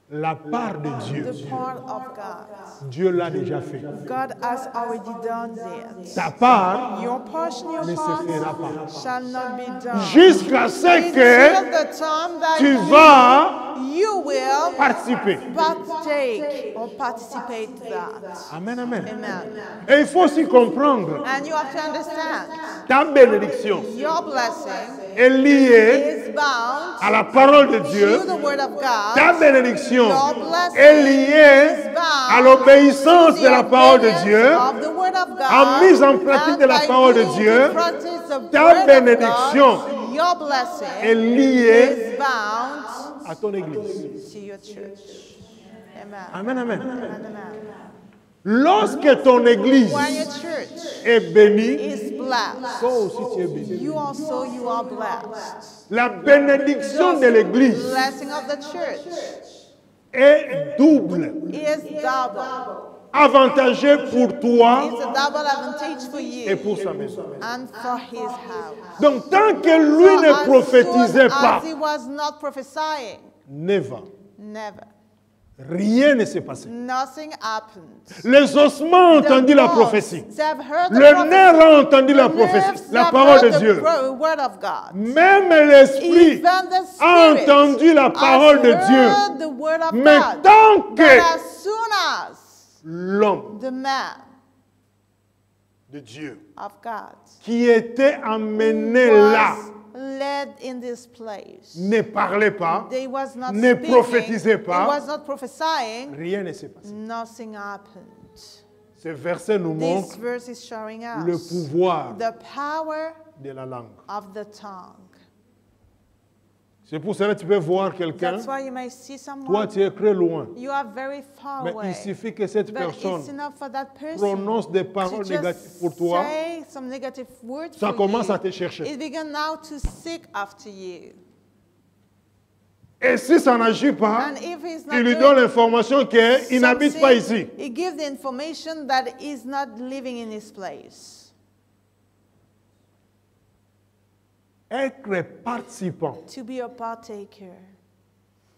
la part de Dieu, the part of God, Dieu l'a déjà fait. God has already done it. Ta part Your portion, your ne se part, fera pas. shall not be done. Jusqu'à ce que Until the time that tu vas you will participer. partake or participate that. Amen, amen. Amen. Et il faut aussi comprendre, And you have to understand, ta bénédiction your blessing est liée is bound à la parole de Dieu. to the word of God. Ta bénédiction Your blessing est liée is bound à l'obéissance to de la the parole de obedience Dieu, of the word of God, en mise en pratique and de la by parole de putting Dieu. into practice the Ta word of bénédiction God, your blessing est liée is bound à ton église. to your church. Amen. Amen, amen. Amen. Lorsque ton église When your church est bénie, is blessed, toi aussi tu es béni. you are blessed. La bénédiction de l'église Blessing of the church est double, is double. avantagée pour toi It's a double advantage for et you pour sa maison. and for his house. Donc tant que lui ne As prophétisait soon pas, as he was not prophesying, never, never. rien ne s'est passé. Nothing happened. Les ossements ont The entendu la bones, prophétie. they have heard the Le prophecy. nerf a entendu la The prophétie, nerves, la they parole have de heard the Dieu. word of God. Même l'esprit Even the a spirit entendu la parole de has Dieu. heard the word of Mais God. tant But que as soon as l'homme the man de Dieu of God qui était amené là was led in this place, ne parlait pas, they was not ne speaking, prophétisait pas, he was not prophesying, rien ne s'est passé. nothing happened. Ce verset nous This montre verse is showing us le pouvoir the power de la langue. of the tongue. C'est pour cela que tu peux voir quelqu'un, That's why you may see toi someone, tu es très loin, you are very far mais away. il suffit que cette But personne it's enough for that person prononce des to paroles just négatives pour toi, say some negative words ça for commence you. à te chercher. It began now to seek after you. Et si ça n'agit pas, And if he's not il lui doing donne l'information qu'il n'habite pas ici. he gives the information that he's not living in his place. Être participant To be a partaker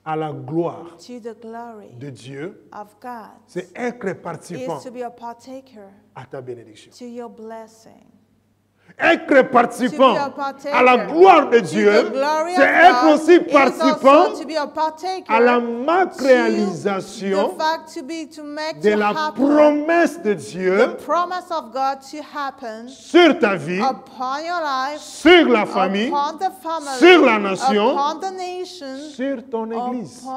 à la gloire to the glory de Dieu, of God c'est être participant is to be a partaker à ta bénédiction. to your blessing. Être participant à la gloire de Dieu, c'est être aussi participant à la matérialisation de la promesse de Dieu sur ta vie, sur la famille, sur la nation, sur ton église.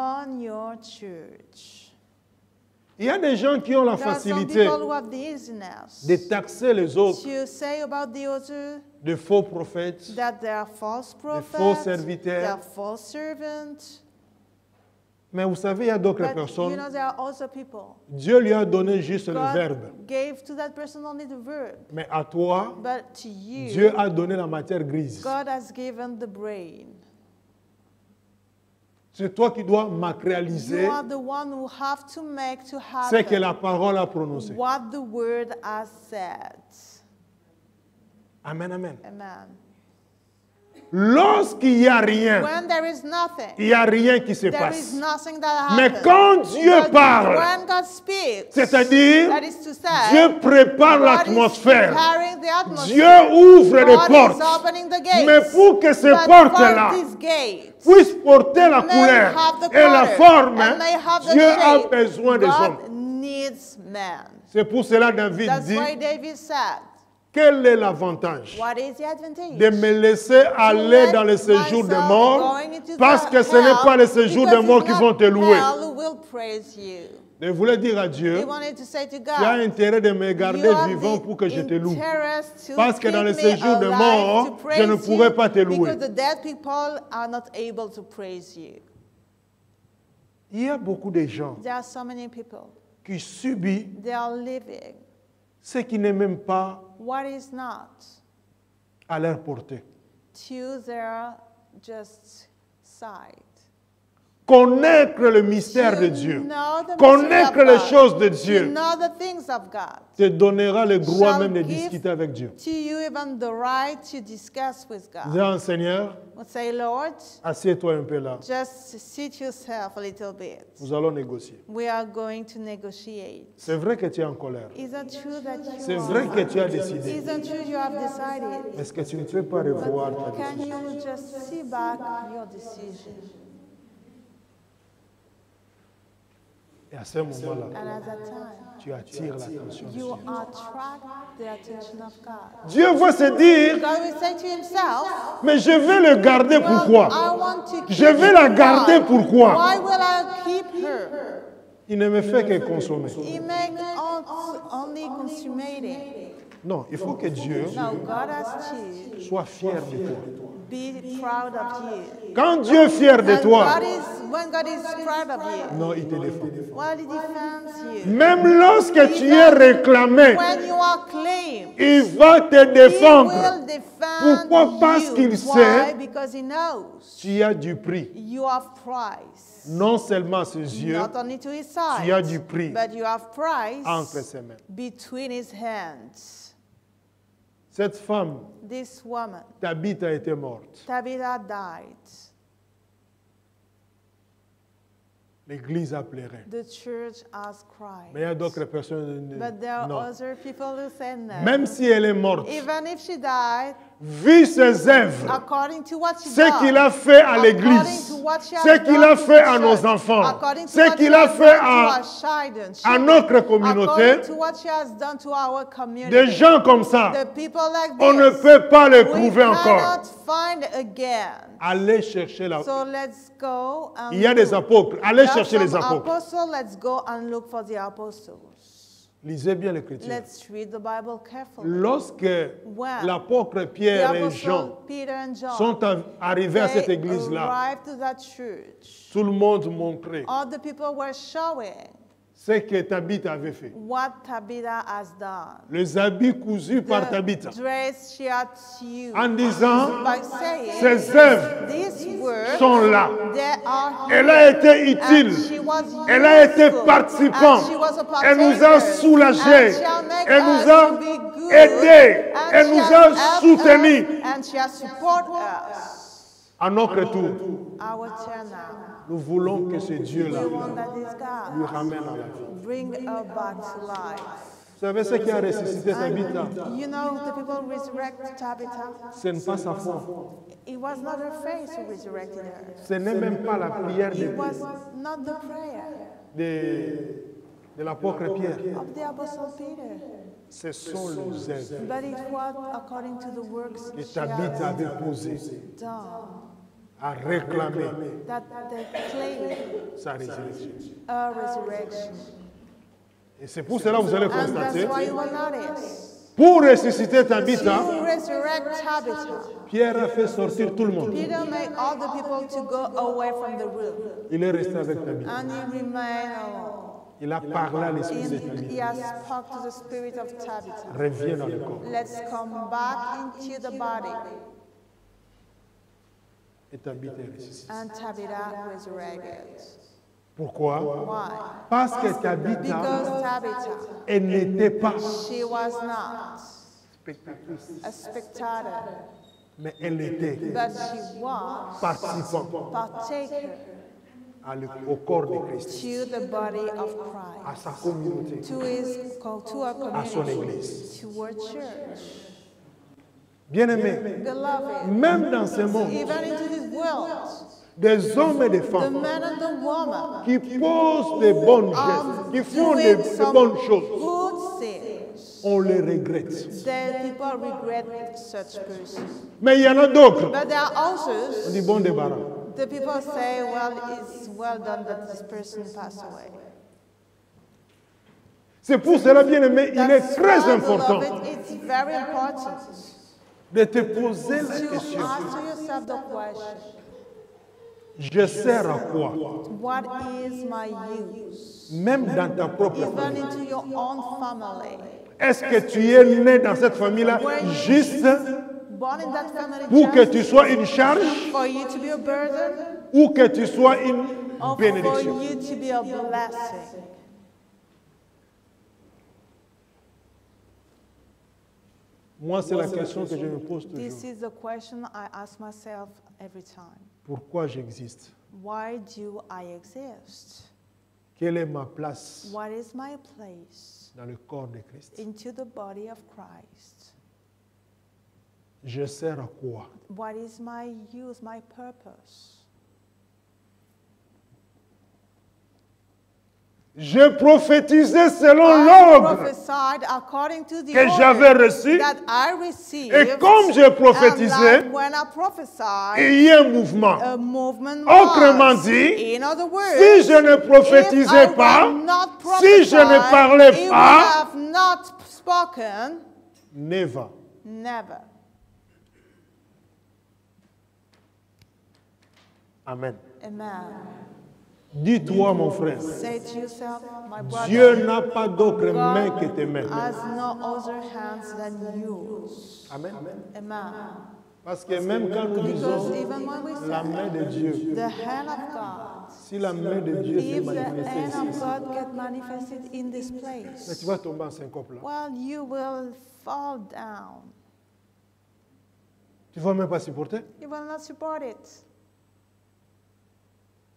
Il y a des gens qui ont la facilité de taxer les autres de faux prophètes, de faux serviteurs. Mais vous savez, il y a d'autres personnes. Dieu lui a donné juste le verbe. Mais à toi, Dieu a donné la matière grise. C'est toi qui dois matérialiser ce que la parole a prononcé. Amen, amen. Lorsqu'il n'y a rien, il n'y a rien qui se passe. Mais quand Dieu parle, c'est-à-dire Dieu prépare l'atmosphère, Dieu ouvre les portes. Mais pour que ces portes-là puissent porter la couleur et la forme, Dieu a besoin des hommes. C'est pour cela que David dit, quel est l'avantage de me laisser aller dans le séjour des morts, parce que ce n'est pas le séjour des morts qui vont te louer. Je voulais dire à Dieu, tu as intérêt de me garder vivant pour que je te loue. Parce que dans le séjour des morts, je ne pourrai pas te louer. Il y a beaucoup de gens qui subissent ce qui n'est même pas à leur portée. Connaître le mystère de Dieu, connaître les choses de Dieu, te donnera le droit même de discuter avec Dieu. Dis à un Seigneur, assieds-toi un peu là. Nous allons négocier. C'est vrai que tu es en colère. C'est vrai que tu as décidé. Est-ce que tu ne peux pas revoir ta décision? Et à ce moment-là, tu attires l'attention de Dieu. Dieu va se dire, mais je vais le garder pourquoi? Je vais la garder pourquoi? Il ne me fait que consommer. Non, il faut que Dieu soit fier de toi. Quand Dieu est fier de toi, non, il te défend. Même lorsque tu es réclamé, il va te défendre. Pourquoi? Parce qu'il sait tu as du prix. Non seulement à ses yeux, tu as du prix entre ses mains. Cette femme, Tabitha, a été morte. L'Église a pleuré. Mais il y a d'autres personnes. Non. Même si elle est morte, vu ses œuvres, ce qu'il a fait à l'Église, ce qu'il a fait à nos enfants, ce qu'il a fait à notre communauté, des gens comme ça, on ne peut pas les trouver encore. Allez chercher la... Il y a des apôtres. Allez chercher les apôtres. Lisez bien l'Écriture. Lorsque l'apôtre Pierre et Jean sont arrivés à cette église-là, tout le monde montrait ce que Tabitha avait fait. Les habits cousus par Tabitha. En disant, ces œuvres sont là. Elle a été utile. Elle a été participante. Elle nous a soulagés. Elle nous a aidés. Elle nous a soutenus. À notre tour, nous voulons que ce Dieu-là lui ramène à la vie. savez ce qui a ressuscité Tabitha? You know the people resurrect Tabitha? Ce n'est pas sa foi. It was not her faith who resurrected her. Ce n'est même pas la prière It was not the prayer de l'apôtre Pierre. of the Apostle Peter. Ce sont les œuvres But it was according to the works que she Tabitha had avait posées done à réclamer that they claimed sa résurrection. a resurrection. Et c'est pour cela que vous allez And that's constater, why you will notice. pour ressusciter Tabitha, To resurrect Tabitha, Pierre a fait sortir tout le monde. Peter made all the people to go away from the room. Il est resté avec Tabitha. And he remained alone. Il a parlé à l'esprit de He Tabitha. has spoke to the spirit of Tabitha. Reviens dans le corps. Let's come back into the body. Et Tabitha est ressuscitée. And Tabitha resurrected. Pourquoi? Why? Parce que Tabitha, Because Tabitha, elle n'était pas she was not spectatrice, a spectator, mais elle était but she was participant partaker au corps de Christ, to the body of à Christ, sa communauté, to our à son community, église. to our church. Bien-aimés, Beloved, même dans ce monde, even into this world, des hommes et des the femmes men and the women qui posent des bonnes gestes, qui font doing de some bonnes choses, good things, on les regrette. then people regret such person. Mais il y en a d'autres, But there are on also dit bon débarras. the people say, well, it's well done that this person passed away. C'est pour cela, bien-aimé, il est That's très why, important beloved, it's very important de te poser la to question. ask yourself the question, Je sers à quoi? what is my use? Même dans ta propre Even famille. into your own family. Est-ce que tu es né dans cette famille-là juste Born in that family pour que just tu sois une charge for you to be a burden ou que tu sois une or for bénédiction? you to be a blessing? Moi, c'est la question que je me pose This toujours. is the question I ask myself every time. Pourquoi j'existe? Why do I exist? Quelle est ma place What is my place dans le corps de Christ? into the body of Christ? Je sers à quoi? What is my use, my purpose? Je prophétisais selon I l'ordre prophesied according to the que j'avais order reçu. that I received. Et comme je prophétisais, And like when I prophesied, il y a un mouvement. a movement Autrement was. dit, In other words, si je ne if prophétisais I pas, would not si je ne prophesy, parlais if pas, we have not spoken, never. never. Amen. Amen. Dis-toi, mon frère, Say to yourself, my brother, Dieu n'a pas d'autre main que tes mains. has no other hands than yours. Amen. Amen. Parce que même quand nous Because disons even when we la say main de Dieu, the hand of God, si la main de Dieu s'est if the manifestée hand of ici, God get manifested in this mais place, tu vas tomber en syncope là. well, you will fall down. Tu ne vas même pas supporter. You will not support it.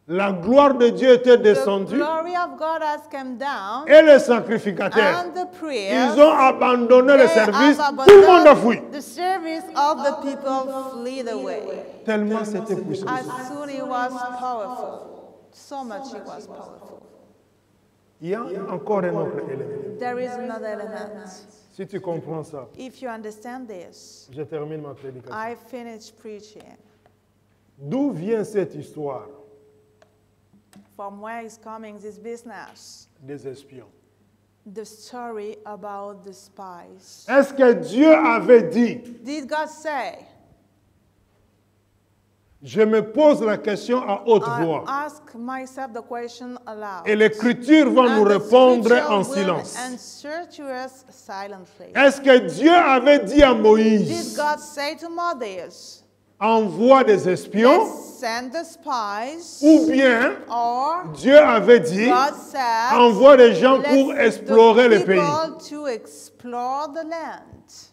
La gloire de Dieu était The descendue glory of God has come down, et les sacrificateurs, and the ils prayers, ont abandonné le they service. have Tout le monde a fui. abandoned the service of the people fled away. Tellement c'était puissant. As soon it was powerful, so much it was powerful. Il y a encore un autre élément. There is another element. Si tu comprends ça, If you understand this, je termine ma prédication. I finished preaching. D'où vient cette histoire From where is coming this business? des espions? The story about the spies. Est-ce que Dieu avait dit, Did God say? je me pose la question à haute voix, I ask myself the question aloud. et l'Écriture va nous And the répondre scripture en will silence. answer to us silently. Est-ce que Dieu avait dit à Did Moïse, God say to Moses, envoie des espions, let's send the spies, ou bien or Dieu avait dit, God said, envoie des gens pour let's explorer le the pays? people to explore the land.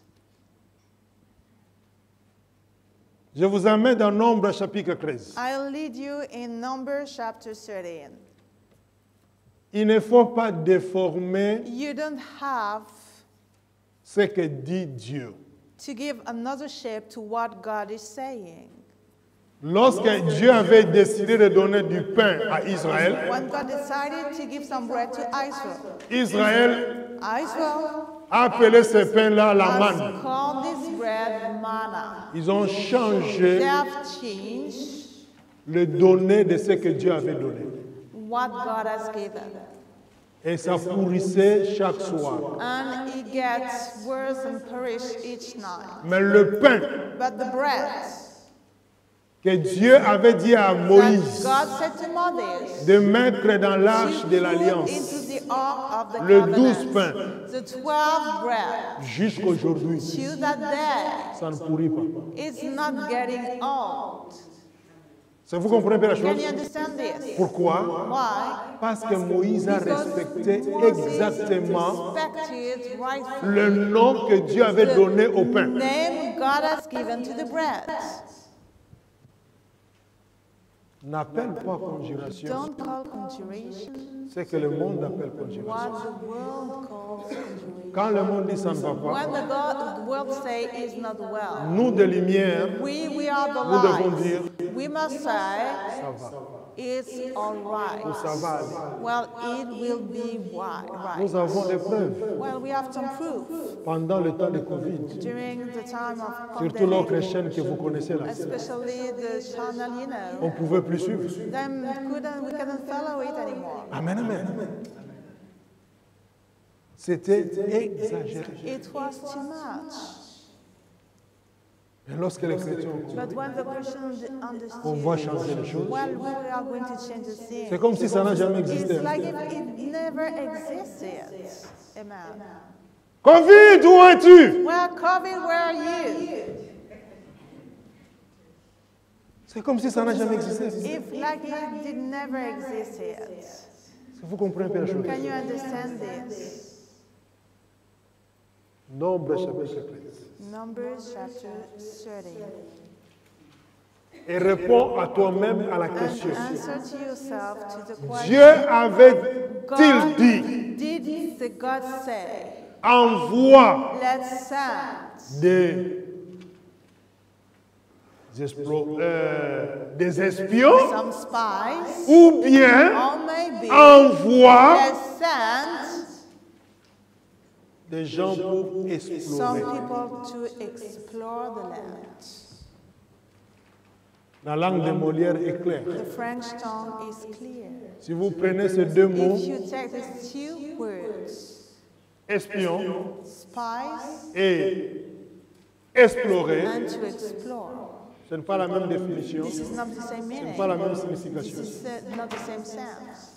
Je vous amène dans Nombre chapitre 13. I'll lead you in Numbers chapter 13. Il ne faut pas déformer You don't have ce que dit Dieu. to give another shape to what God is saying. Lorsque Dieu avait décidé de donner du pain à Israël, When God decided to give some bread to Israel, Israël Israel a appelé ce pain-là la has manne. called this bread manna. Ils ont They changé have changed le donné de ce que Dieu avait donné. what God has given. Et ça pourrissait chaque soir. And it gets worse and perish each night. Mais le pain But the bread que Dieu avait dit à that Moïse God said to Moses de mettre dans to l'arche de put l'Alliance, into the ark of the le 12 covenant, pains, the 12 bread, jusqu'aujourd'hui, to that day, ça ne pourrit pas. it's not getting old. Ça, vous comprenez bien la Can you chose? understand this? Pourquoi? Why? Parce que Moïse a respecté exactement Respected rightful le nom que Dieu avait donné au pain. name God has given to the bread. N'appelle pas conjuration Don't call conjuration ce que le monde appelle conjuration. what the world calls conjuration. Quand le monde dit ça ne va pas, When the world say is not well, nous de lumière, we are the nous devons light. dire We must say ça va, it's all ou ça right. va aller. Well, it will be right. Nous avons des preuves Well, we have some proof pendant le temps de Covid, during the time of surtout l'autre pandemic, chaîne que vous connaissez là. especially the channel, On ne pouvait plus suivre. then we couldn't follow it anymore. Amen, amen. C'était exagéré. It was too much. Mais lorsque les chrétiens ont compris, But when the Christians on va understood, changer les choses. well, we are going to change the thing. C'est comme si ça n'a jamais existé. It's like if it never existed. Amen. Covid, où es-tu? Well, COVID, where are you? C'est comme si ça n'a jamais existé. If like it did never existed. Vous comprenez bien la chose. Can you understand this? Nombre chapitre 13. Numbers chapter 30. Et réponds à toi-même à la question. And answer to yourself to the question. Dieu avait-il dit, Did the God say, envoie let's send des espions, some spies, ou bien or maybe envoie let's send des gens pour some explorer. people to explore the land. La langue de Molière est claire. The French tongue is clear. Si vous prenez ces deux mots, If you take these two words, espion spies et explorer, and to explore, ce n'est pas la même définition, this ce is not the same n'est meaning. pas la même This signification. is not the same sense.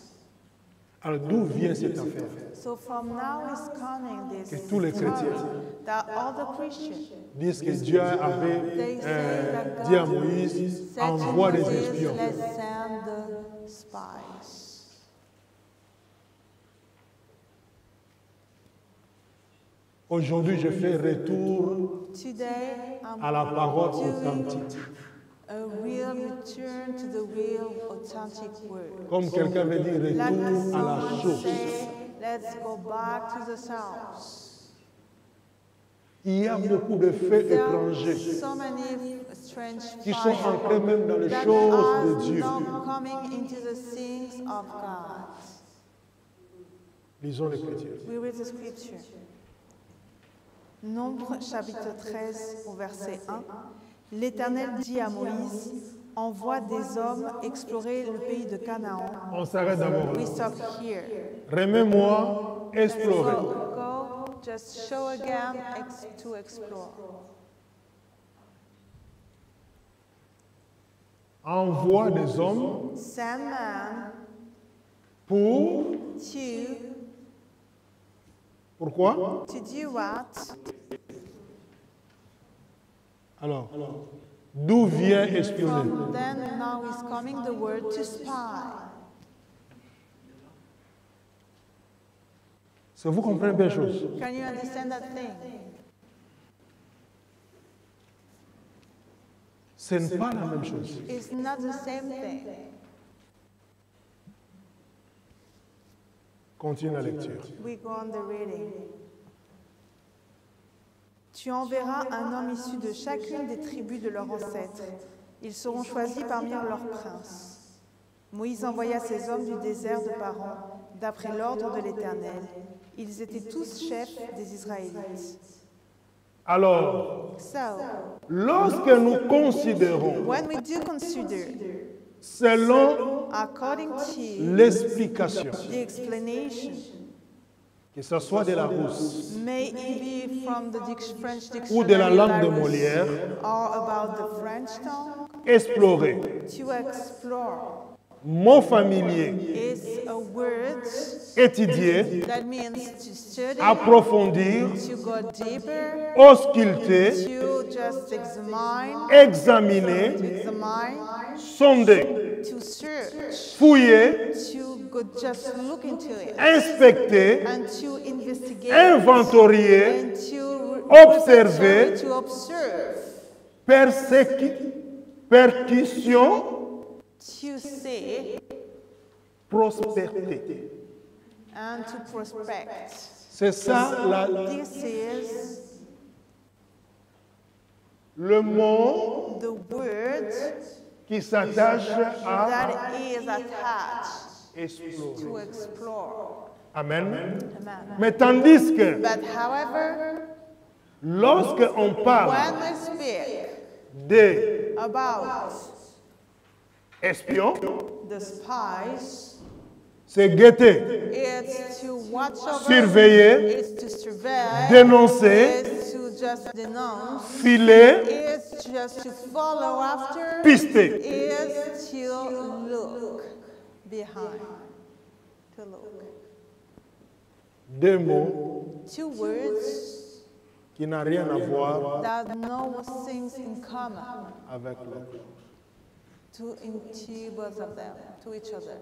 Alors d'où vient cette affaire? So from now is coming this Que tous les chrétiens that all the Christians disent que Dieu avait they say that dit à God Moïse, said to envoie des Moses, espions. let's send the spies. Aujourd'hui, je fais retour Today I'm à la parole doing authentique. a real return to the real authentic word. Comme quelqu'un veut dire Like retour à la someone source. say, let's go back to the source. Il y a beaucoup de faits There are étrangers so many strange qui sont fires entrés même dans les that choses de are Dieu. now coming into the things of God. Lisons les chrétiens. We read the scripture. Nombre chapitre 13 au verset 1. L'Éternel dit à Moïse, envoie des hommes explorer le pays de Canaan. On s'arrête d'abord. We stop here. Remets-moi explorer. Go, just show again to explore. Envoie des hommes Send man pour... Pourquoi? to do what? Alors, d'où vient espionner? From then now is coming the word to spy. Si vous comprenez bien la chose, Can you understand that thing? ce n'est pas la même chose. It's not the same thing. Continue la lecture. We go on the reading. Tu enverras un homme issu de chacune des tribus de leurs ancêtres. Ils seront choisis parmi leurs princes. Moïse envoya ces hommes du désert de Paran, d'après l'ordre de l'Éternel. Ils étaient tous chefs des Israélites. Alors, lorsque nous considérons, when we do consider, selon according to l'explication, the explanation, que ce soit de la Rousse may it be from the French ou de la dictionary langue de Larousse, Molière, or about the French tongue, explorer, to explore mot familier, is a word étudier, that means to study, approfondir, to go deeper, ausculter, to just examine, examiner, sonder, to search, fouiller, to go just look into it, inspecter, and to investigate, inventorier, and to observer, to observe, percussion, to see, prospérité. and to prospect. C'est ça This is le mot the word qui s'attache à that is attached explorer. to explore. Amen. Amen. Mais tandis que But however, lorsque on parle when we speak des about espions, the spies, c'est guetter, it's to watch over, surveiller, it's to survey, dénoncer, it's to just denounce, filer, it's just to follow after, pister. it's to look behind, to look. Deux mots Two words qui n'ont rien à voir that know things in common avec l'autre. to both of them, to each other.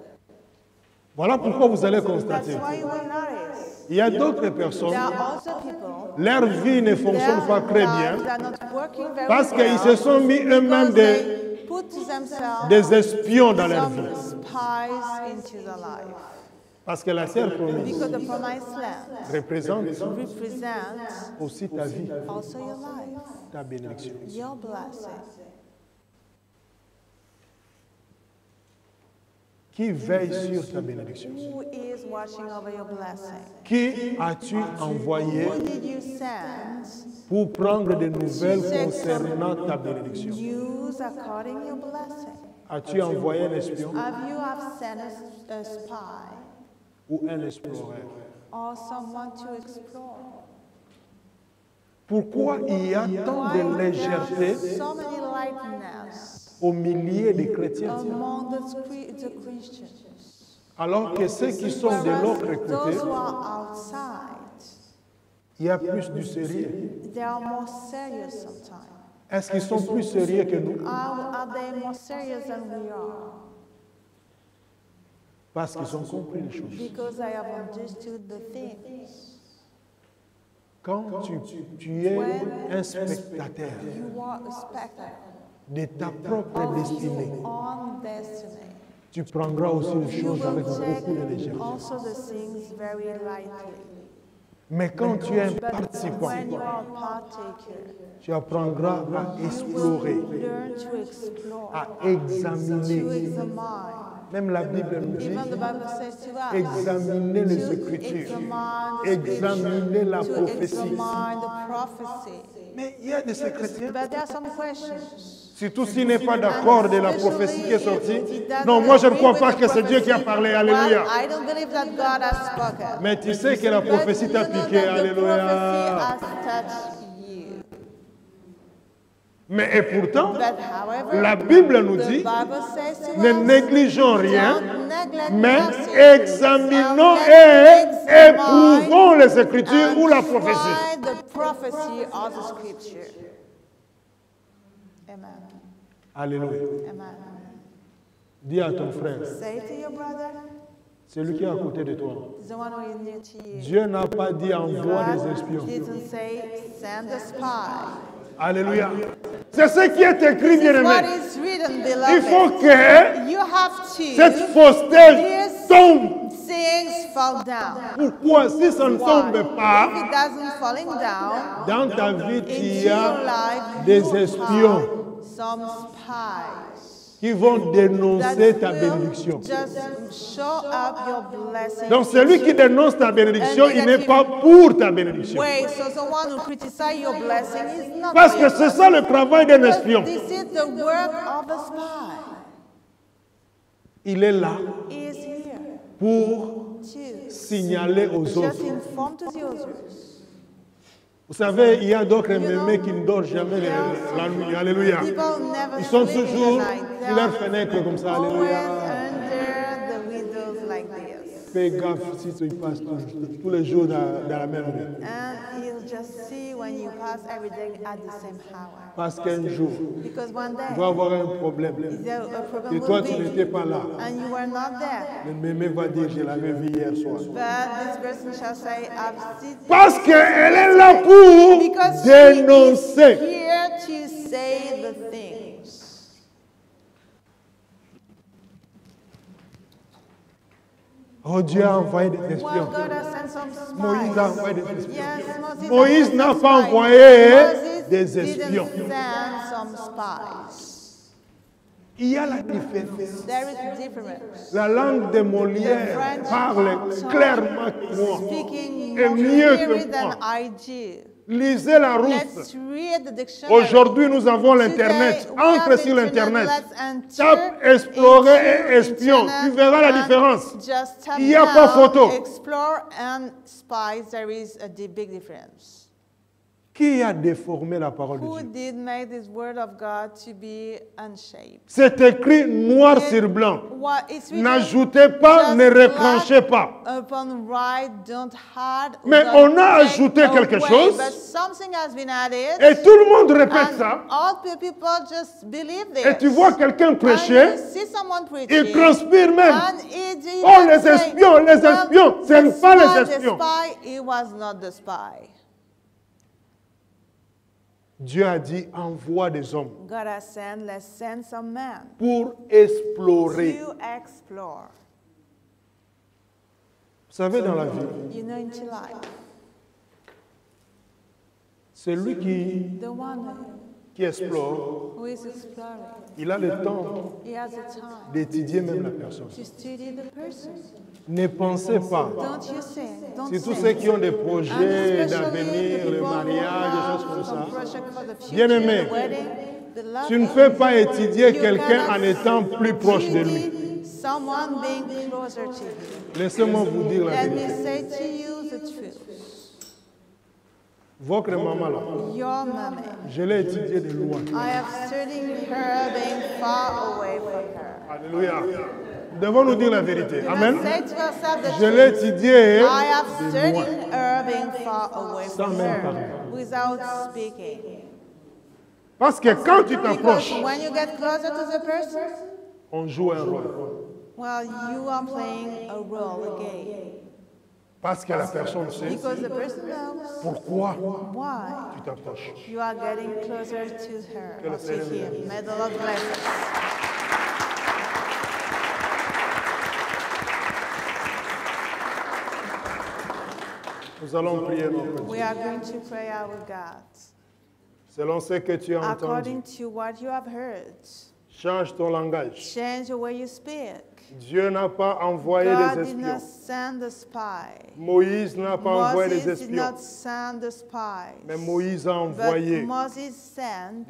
Voilà pourquoi vous allez constater. That's why you will notice Il y a d'autres personnes, there are also people leur vie ne fonctionne pas très bien that are not working very parce qu'ils se well sont mis eux-mêmes because they put themselves des espions dans leur vie. some spies into their life. Parce que la terre promise Because the promised land représente represents aussi ta vie, also your life, ta bénédiction. your blessing. Qui veille sur ta bénédiction? Who is watching over your blessing? Qui as-tu envoyé Who did you send pour prendre des nouvelles to take concernant ta some bénédiction? news according to your blessing? As-tu envoyé un espion Have you sent a spy ou un explorateur? or someone to explore? Pourquoi il y a tant Why de légèreté there's so many lightness au milieu des chrétiens, among the Christians? alors que ceux qui sont de l'autre Whereas côté, those who are outside, il y a plus du sérieux. they are more serious sometimes. Est-ce qu'ils sont plus sérieux que nous? Are they more serious than we are? Parce qu'ils ont compris les choses. Because I have understood the things. Quand tu es un spectateur You are a spectator de ta propre of destinée, your own destiny. tu prendras aussi les You choses avec will take beaucoup de légèreté. also the things very lightly. Mais quand tu es un But participant, when you are a partaker, tu apprendras à you explorer, will learn to explore, à to examiner. examine. Même la Bible nous dit, Even the Bible says to us, examiner les to Écritures, examine the examiner la scripture, to prophétie. examine the prophecy. Mais il y a de ces chrétiens, But there are some questions. surtout s'il n'est pas d'accord de la prophétie qui est sortie. Non, moi je ne crois pas que c'est Dieu qui a parlé. Alléluia. Well, I don't believe that God has spoken. Mais tu sais que la prophétie t'a piqué. Alléluia. Mais et pourtant, la Bible nous dit, ne négligeons rien, mais examinons et éprouvons les Écritures ou la prophétie. Alléluia. Dis à ton frère, celui qui est à côté de toi, Dieu n'a pas dit envoie des espions. Alléluia. C'est ce qui est écrit, bien-aimé. Il faut que cette fausseté tombe things fall down. Pourquoi? Si ça ne tombe If pas, it doesn't falling down, dans ta vie, into il y your a life, des you espions have some spies qui vont dénoncer that ta will bénédiction. just show up your blessing. Donc celui qui dénonce ta bénédiction, il n'est pas pour ta bénédiction. Wait, so someone who criticizes your blessing is not Parce for que your c'est ça le travail d'un blessing. espion. This is the work of a spy. Il est là He is here pour to signaler aux just autres. inform to the others. Vous savez, il y a d'autres mémés qui ne dorment jamais la nuit. Alléluia. People never Ils sont sleep in the toujours night. They sur leur are fenêtre comme ça. always Alléluia. under the windows like this. Fais gaffe si tu passes tous les jours dans la même rue. And you'll just see when you pass every day at the same hour. Parce qu'un jour, Because one day, il va y avoir un problème. there a problem Et toi, will tu be, n'étais pas là. and you were not there. Le mémé va dire, je l'avais vu hier soir. But this person shall say, I've seen Parce qu'elle est là pour because dénoncer. she is here to say the things. Oh, Dieu a envoyé des Well, espions. God has sent some spies. Moïse a envoyé des espions. Yes, Moïse has n'a sent pas spies. envoyé Moses des didn't espions. send some spies. Il y a la différence. There is a difference. La langue de Molière parle clairement que moi. Speaking Et more mieux clearly que than moi. I do. Lisez la Let's Rousse. read the dictionary. Aujourd'hui, nous avons l'Internet. Today, we have Entre the sur l'Internet. Let's enter Tape explorer into et espion. internet Tu verras la and différence. Just tap Il n'y a pas down, photo. Explore and spies. There is a big difference. Qui a déformé la parole de Who Dieu? did make this word of God to be unshaped? C'est écrit noir sur blanc. What is written, N'ajoutez pas, just ne retranchez pas. upon right, don't hide. Mais don't on a take ajouté quelque away. chose. But something has been added. Et tout le monde répète And ça. all people just believe this. Et tu vois quelqu'un And prêcher, you see someone preaching, il transpire même. and it Oh, even les say, espions, les well, espions. Ce n'est it's pas not les the espions. spy, it was not the spy. Dieu a dit, envoie des hommes God has sent, let's send some men pour explorer. to explore. Vous savez, dans la vie, You know, into life, celui the one qui explore, who is exploring, il a le temps he has a time d'étudier même la personne. to study the person. Ne pensez pas, Don't you think? Don't c'est tous think. ceux qui ont des And projets especially d'avenir, the le people who mariage, des choses have comme some ça. project for the future, Bien-aimé, the wedding, the love, tu ne peux pas étudier you quelqu'un cannot en étant plus proche de lui. study someone being closer to you. Laissez-moi vous dire la Let me vérité. say to you the truth. Votre maman là, Your mommy, je l'ai étudiée de loin. I have studied her being far away from her. Alléluia. Nous devons nous dire la vérité. Amen. Say to yourself the Je l'ai truth. étudiée I have de loin. studied her being far away Sans from même her parler. without speaking. Parce que quand tu Because t'approches, when you get closer to the person, on joue un rôle. well, you are playing a role, a game. Parce que la personne sait Because the person knows pourquoi why tu t'approches. you are getting closer to her Que le or to Seigneur him. bénisse. May the Lord bless us. Nous allons prier notre Dieu. We are going to pray our God. Selon ce que tu as entendu, According to what you have heard, change ton langage. change the way you speak. Dieu n'a pas envoyé God des did not espions. send the spy. Moïse n'a pas envoyé des Moses did espions. not send the spies. Mais Moïse a But envoyé Moses sent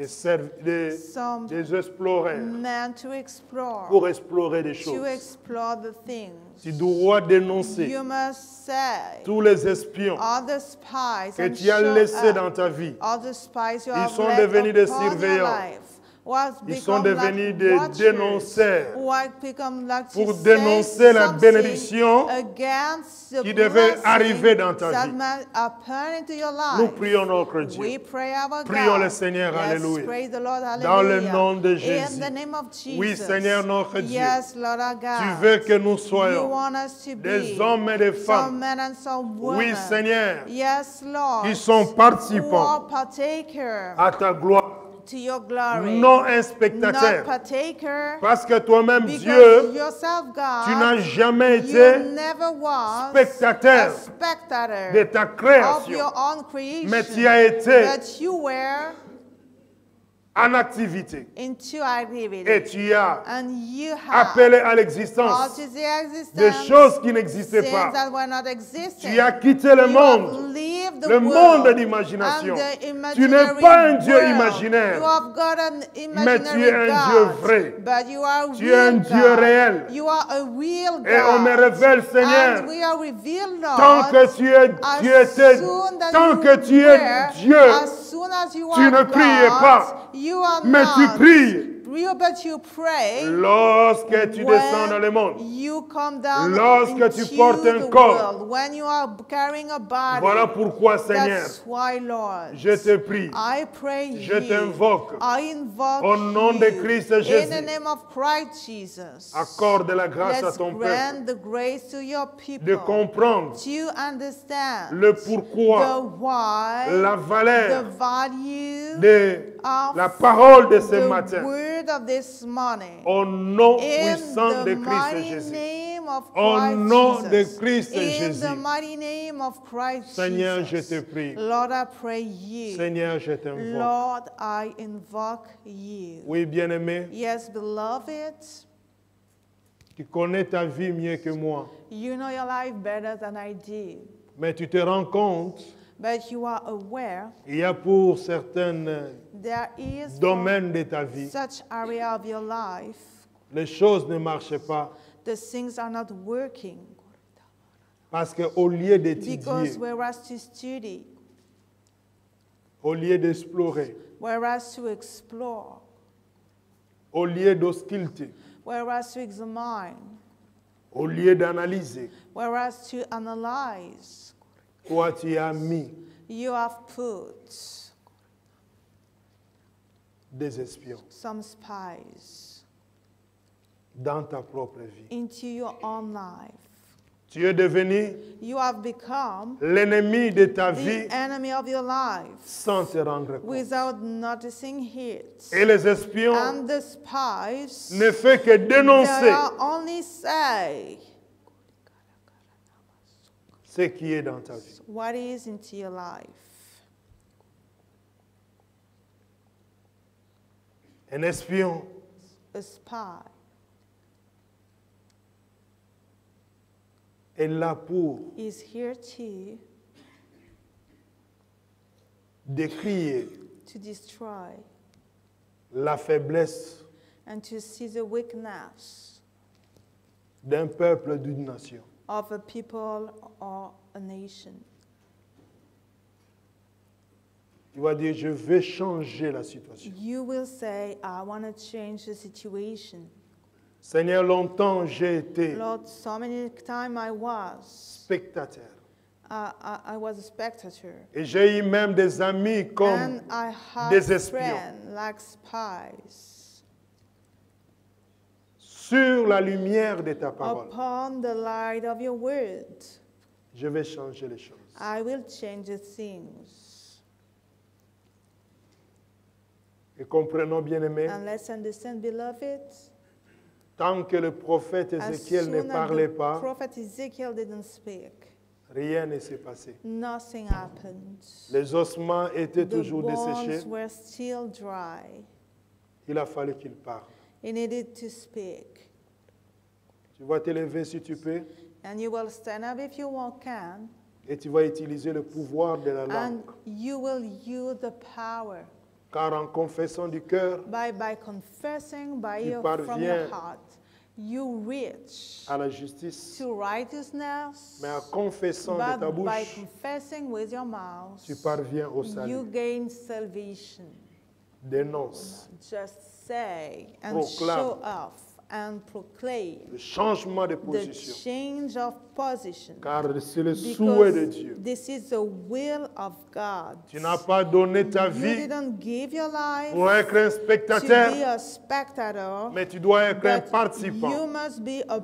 some des explorers men to explore, pour explorer des to choses. explore the things. Tu dois dénoncer You must say, tous les espions all the spies que and tu as show laissés up, dans ta vie. all the spies you Ils have sont left devenus des upon your surveillants. life, was Ils sont become devenus like des watchers, dénonceurs who have become like to pour say dénoncer la something bénédiction against the qui devait blessing arriver dans ta that vie. might happen into your life. Nous prions notre Dieu. We pray our Prions God. le Seigneur, Yes, alléluia. praise the Lord, Dans le hallelujah. nom de In Jésus. the name of Jesus. Oui, Seigneur notre Dieu. Yes, Lord our God. Tu veux que nous You soyons want us to des be hommes et des some femmes, men and some women. oui, Seigneur, Yes, Lord. qui sont Who participants are partakers à ta gloire. to your glory. Non un spectateur. Not partaker. Parce que toi-même, Because Dieu, yourself, God, tu n'as jamais you été never was spectateur a spectator de ta of création, your own creation. mais tu as été But you were en activité into activity. et tu as And you have appelé à brought l'existence to the des existence choses qui n'existaient things pas. that were not existing. Tu as quitté le You monde, have lived the le world monde d'imagination. and the Tu n'es imaginary pas un Dieu world. imaginaire, You have got an mais tu imaginary es un God, Dieu vrai. but you are a Tu es un real Dieu God. réel. You are a real God. Et on me révèle, Seigneur, And we are revealed, Lord, tant que tu étais, tant que tu es Dieu, as soon as you tu are ne God, priais pas, you are mais tu not pries. real, but you pray. Lorsque tu descends dans le monde, You come down lorsque tu into portes un the corps, world, when you are carrying a body. voilà pourquoi, Seigneur, That's why, Lord, je te prie, I pray je you. t'invoque, I invoke au nom de Christ you. Jésus, In the name of Christ Jesus. accorde la grâce à Let's ton peuple grant the grace to your people de comprendre to understand le pourquoi, the why, la valeur the value de of la parole de ce the matin, word of this morning. au nom In puissant the de Christ mighty Jésus. name of Au Christ nom de Jesus. Christ In Jésus. the mighty name of Christ Seigneur, je Jesus. te prie. Lord, I pray you. Seigneur, je t'invoque. Lord, I invoke you. Oui, bien-aimé, Yes, beloved, tu connais ta vie mieux que moi, you know your life better than I do. mais tu te rends compte, But you are aware il y a pour certains there is domaines de ta vie, such area of your life, les choses ne marchent pas the things are not working. parce qu'au lieu Because d'étudier, whereas to study, au lieu d'explorer, whereas to explore, au lieu d'ausculter, whereas to examine, au lieu d'analyser, whereas to analyze, toi tu as mis you have put des espions some spies dans ta propre vie. into your own life. Tu es devenu You have become l'ennemi de ta vie the enemy of your life sans te rendre compte. without noticing it. Et les espions And the spies, ne font que they dénoncer are only say ce qui est dans ta vie. what is into your life. Un espion A spy est là pour is here to décrire destroy la faiblesse and to see the weakness d'un peuple, d'une nation. of a people or a nation. Tu vas dire, je vais changer la situation. You will say, I want to change the situation. Seigneur, longtemps j'ai été Lord, so many times I was. spectateur. I was a spectator. Et j'ai eu même des amis comme And I had des espions. friends like spies. Sur la lumière de ta parole, Upon the light of your word, je vais changer les choses. I will change the things. Et comprenons, bien-aimés, And let's understand, beloved, tant que le prophète as Ézéchiel ne soon as parlait the pas, prophet Ezekiel didn't speak, rien ne s'est passé. nothing happened. Les ossements étaient The toujours bones desséchés. were still dry. Il a fallu qu'il parle. He needed to speak. Tu vas te lever si tu peux And you will stand up if you can, et tu vas utiliser le pouvoir de la and langue. you will use the power Car en confessant du cœur by confessing Tu from your parviens heart, you reach à la justice, to righteousness, mais en confessant de ta but by bouche, confessing with your mouth, tu parviens au you salut. gain salvation. Dénonce, Just say and Proclame. show off and proclaim le changement de the position. change of position. Car c'est le souhait de Dieu. This is the will of God. Tu n'as pas donné ta You vie didn't give your life pour être un to spectateur, be a spectator, mais tu dois être un but participant you must be a à la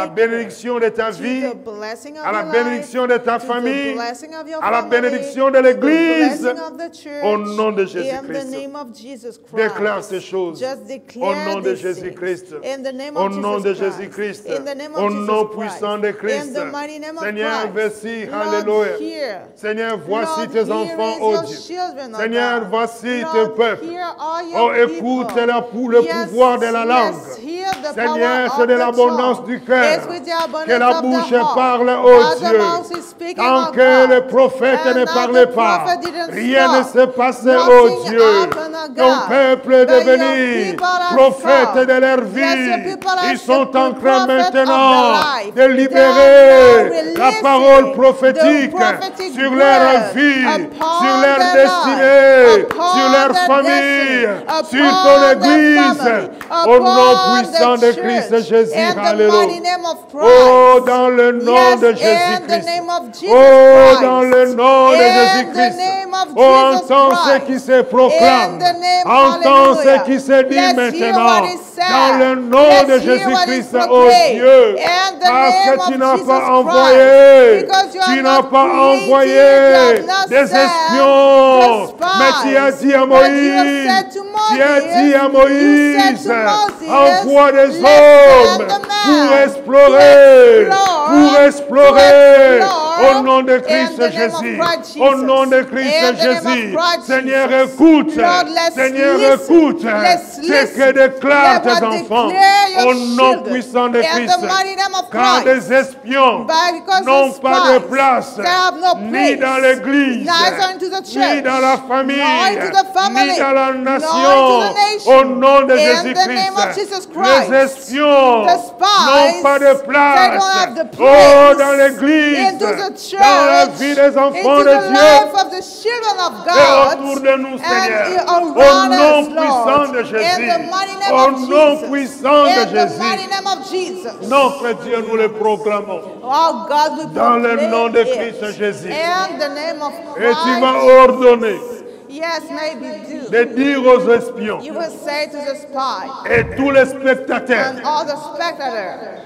partaker bénédiction de ta to vie, the blessing of à la your life, bénédiction de ta to famille, the blessing of your à la family, bénédiction de to the l'Église, blessing of the church, au nom de in the Jésus-Christ. name of Jesus Christ. Déclare ces choses Just au declare nom de these Jésus-Christ. things. In the name Au of nom de Jesus Jésus-Christ. Christ. In the name Au of Jesus nom Christ. puissant de Christ. In the mighty name of Seigneur, Christ. voici, Lord, alléluia. hear. Seigneur, voici Lord, tes here enfants, is oh your Dieu. children, oh Seigneur, God. voici Lord, tes peuples. here are your Oh, écoute people. le Yes, pouvoir de la langue. yes, hear the Seigneur, power c'est of de the l'abondance tongue. du cœur It's with the abundance que la of the bouche heart. parle, oh As the Dieu. mouth is speaking, Tant oh que God. le prophète And ne as parlait the pas, prophet didn't rien ne stop, s'est passé, oh nothing Dieu. happened, oh Ton God. peuple est But your devenu people are prophète come. de leur Yes, your vie. people are Ils sont the en train prophet of maintenant their life. de They libérer are now la parole releasing prophétique the prophetic sur word leur vie, upon sur leur their destinée, life, upon sur leur their famille, destiny, sur ton upon their église, family, au nom upon puissant the de church. Christ Jésus. In the Alléluia. mighty name of Christ. Oh, dans le nom Yes, de in the Jésus-Christ. name of Jesus Oh, Christ. dans le nom de In the Jésus-Christ. name of Oh, Jesus entends ce Christ. qui se proclame. In the name, Entends ce hallelujah. qui se dit Let's hear maintenant. what is said. Dans le nom Let's de hear what is Jésus-Christ, oh proclaimed. Dieu. In the Parce name que tu of n'as Jesus pas Christ. envoyé. Because you Tu have n'as not pas created, envoyé you have not des sent espions. the spies. Mais tu as dit à But you have Moïse. said to Tu as dit à Moses, you said Moïse. to Moses, Envoie des let's hommes send the man pour to explorer. explore, Pour explorer. to explore Au nom de in Christ the name of Jésus. Christ Au nom de Jesus. Christ In the name of Jésus. Christ Seigneur, Jesus. écoute. Lord, let's Seigneur, listen. écoute Let's ce listen. que déclarent Let tes what enfants. declare your Au nom children. puissant de In Christ. the mighty name of Car Christ. des espions Because n'ont the pas de spies, place they have no ni place, dans l'église, neither into the ni church, dans la famille, nor into the family, ni dans la nor nation. into the nation. Au nom de In the Jésus-Christ, name of Jesus Christ. les espions The spies, n'ont pas de they don't place. have the Oh, place dans l'église, into the church, dans la vie des enfants into de the Dieu. life of the children of Et God, autour de nous, Seigneur, and au around nom us, puissant Lord, de in Jésus, the mighty name au of nom Jesus, puissant de in the Jésus, mighty name of Jesus. notre Dieu, nous le proclamons. Oh God, we Dans le proclaim nom de it. Christ Jésus. In the name of Et tu vas Christ. ordonner Yes, maybe do. de dire aux espions You will say to the spy et tous les spectateurs and all the spectators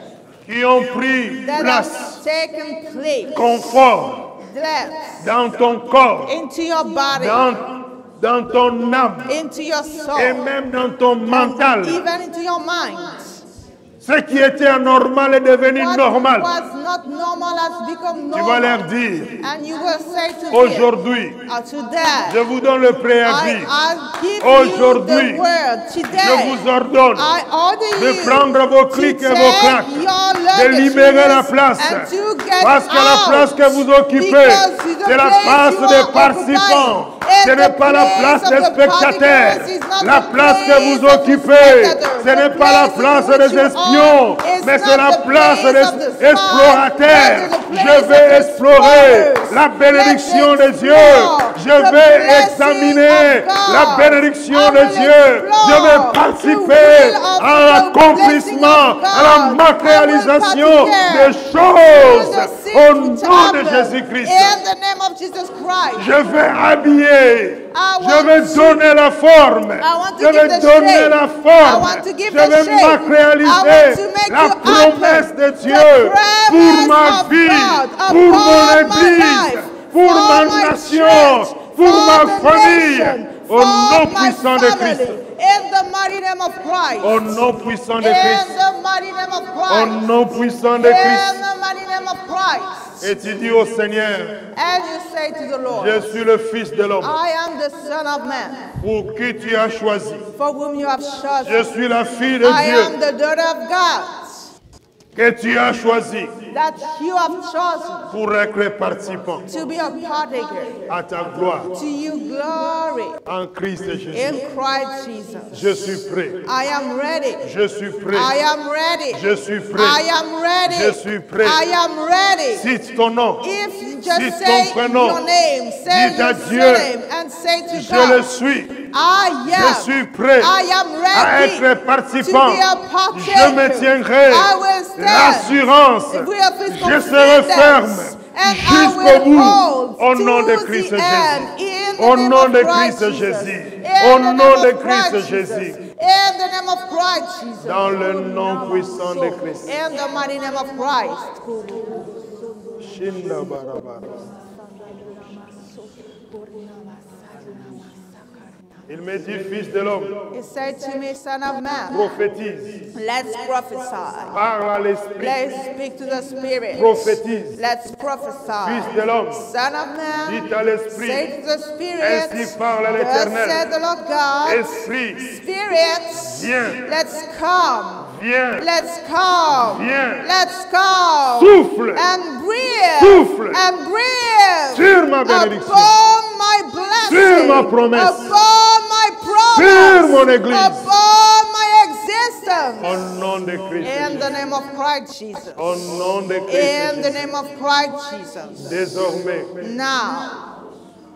qui ont pris that place, have taken place, confort depth dans ton corps, into your body, dans ton âme into your soul, et même dans ton mental. even into your mind. Ce qui était anormal est devenu What normal. was not normal has become Tu vas leur normal. dire, And you will say to them, aujourd'hui, today, je vous donne le préavis. I give Aujourd'hui, you the word. Je Today, vous ordonne I order de you prendre vos to clics et take vos claques, your de luggage libérer la place. and to get Parce que la out. place que vous occupez, Because the c'est la place place you des are participants. occupying Ce is n'est the pas la place place of des the spectateurs. participants, it's not La the place que place vous of the occupez, spectators. ce n'est The pas la place in place which des you espions, are is mais c'est not la the place place of the des spies, explorateurs. but the Je place vais of the explorer explorers. la bénédiction Let's de Dieu. explore Je the vais blessing examiner of God. la bénédiction I de will Dieu. Je vais explore participer the will of à the l'accomplissement, blessing of à la God. matérialisation I will des choses participate au to nom the de tablet Jésus-Christ. In the name of Jesus Christ. Je vais habiller. I Je want vais to- donner la forme. I want to Je vais give the donner shape. la I forme. want to give Je the vais shape. I want matérialiser to make la you promesse happen. de The Dieu pour promise ma of vie, God pour mon upon my église, life, pour for ma my nation, church, pour for ma the famille. nation, Au for nom my puissant de family. Christ. In the mighty name of Christ. Au nom puissant de In Christ. the mighty name of Au Christ. nom puissant de In Christ. the mighty name of Christ. Et tu dis au Seigneur, And you say to the Lord, je suis le Fils de l'homme I am the Son of Man, pour qui tu as choisi. for whom you have chosen. Je suis la fille de I am Dieu the daughter of God, que tu as choisi that you have chosen pour être participant to be a partaker. à ta gloire To you glory en Christ Jésus. in Christ Jesus. Je suis prêt. I am ready. Je suis prêt. I am ready. Je suis prêt. I am ready. Je suis prêt. I am ready. Cite ton nom. If you Dis just ton say prénom. your name, say Dis à your Dieu, surname, and say to Je le God, suis. je suis prêt à être participant. Je me tiendrai l'assurance. Je serai ferme jusqu'au bout. Au nom de Christ Jésus. Au nom de Christ Jésus. Au nom de Christ Jésus. In the name of Christ Jesus. Dans le nom puissant de Christ. In the mighty name of Christ. Il me dit, fils de l'homme, he said to me, son of man, prophétise. Let's prophesy. Parle à l'esprit. Let's speak to the spirit. Prophétise. Let's prophesy. Fils de l'homme, son of man, dis à l'esprit. say to the spirit, Ainsi parle à l'Éternel. said the Lord God, Esprit, spirit, viens. let's come. Viens. Let's come. Viens. Let's come. Souffle. And breathe. Souffle. And breathe. Sur ma bénédiction. Upon my blessing. Sur ma promesse. Upon my promise. Sur mon église. Upon my existence. Au nom de Christ. In the name of Christ Jesus. Au nom de Christ. In the name of Christ Jesus. Désormais, now,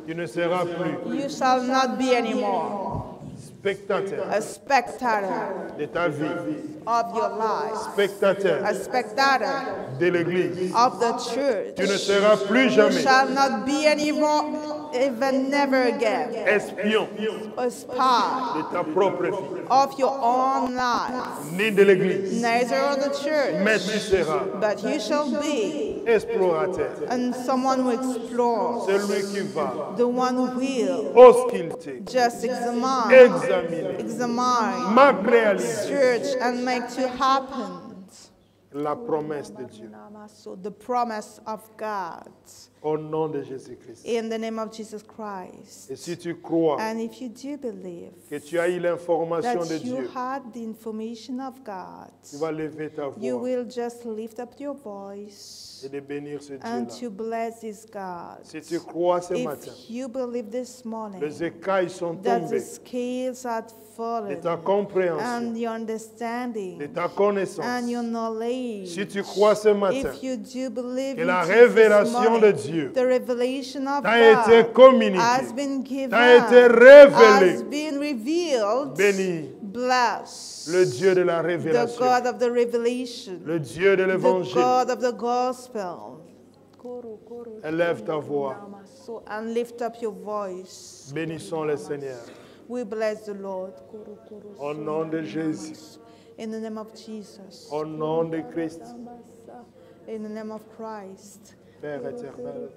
tu ne seras plus you shall not be anymore spectateur a spectator de ta vie, of your life, spectateur a spectator de l'église. of the church. Tu ne seras plus You jamais shall not be anymore, even never again, espion a spy de ta propre vie, of your own life, ni de l'église, neither of the church, mais tu seras but you shall be explorateur, and someone who explores, celui qui va the one who will ausculter, just examine matérialiser church and make to happen la promesse de Dieu. so the promise of God Au nom de Jésus-Christ. in the name of Jesus Christ. Et si tu crois And if you do believe que tu as eu l'information de that you Dieu, had the information of God, tu vas lever ta you voix will just lift up your voice et de bénir ce and Dieu-là. to bless this God. Si tu crois ce matin, If you believe this morning les écailles sont that the tombées scales are de fallen ta compréhension, and your understanding de ta connaissance. and your knowledge, Si tu crois ce matin if you do believe que in la Jesus révélation morning, de Dieu the revelation of t'a été God communiquée, has been given, t'a été révélée, has been revealed, bénis bless le Dieu de la the révélation, God of the revelation, le Dieu de the l'évangile. God of the gospel. Élève ta voix. So, and lift up your voice. Bénissons le Seigneur. We bless the Lord. Au nom de Jésus. In the name of Jesus. Au nom de Christ. In the name of Christ. Père éternel,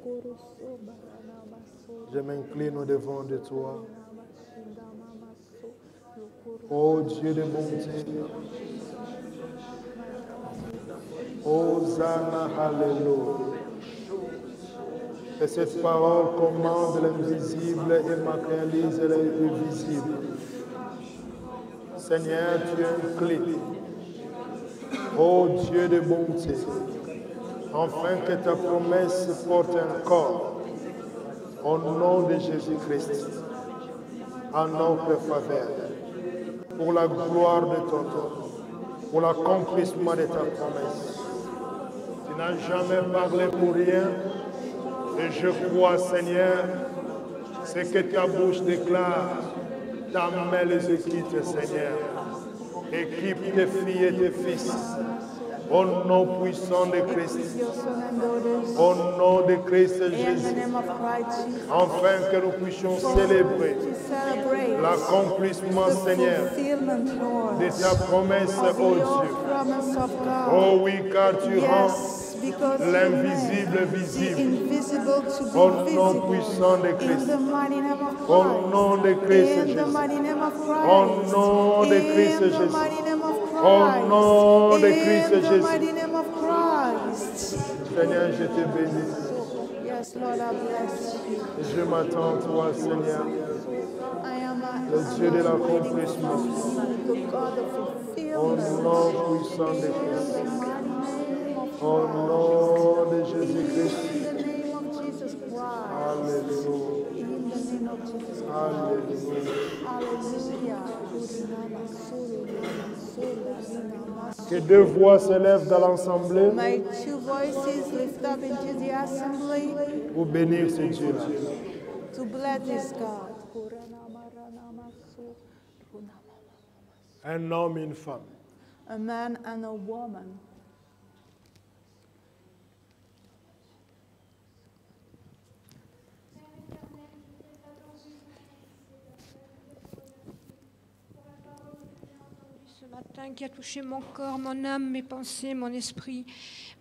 je m'incline au devant de toi. Ô Dieu de bonté. Hosanna, Alléluia. Et cette parole commande l'invisible et matérialise le visible. Seigneur, tu es une clé. Ô Dieu de bonté, afin que ta promesse porte un corps. Au nom de Jésus-Christ, en notre faveur, pour la gloire de ton nom, pour l'accomplissement de ta promesse. Tu n'as jamais parlé pour rien. Et je crois, Seigneur, ce que ta bouche déclare, ta main les équipe, Seigneur. Équipe tes filles et tes fils. Au nom puissant de Christ. Au nom de Christ Jésus. Afin que nous puissions célébrer l'accomplissement, Seigneur, de ta promesse, ô Dieu. Oh oui, car tu rends l'invisible visible. Au nom puissant de Christ. Au nom de Christ Jésus. Au nom de Christ Jésus. Au nom de Christ Jésus. Seigneur, je te bénis. Je m'attends à toi, Seigneur. Le Dieu de l'accomplissement. Au nom puissant de Christ. Au nom de Jésus-Christ. Alléluia. Que deux voix s'élèvent dans l'assemblée My two voices lift up into the assembly pour bénir ce Dieu-là. to to bless this God. Un homme et une femme. A man and a woman. Qui a touché mon corps, mon âme, mes pensées, mon esprit.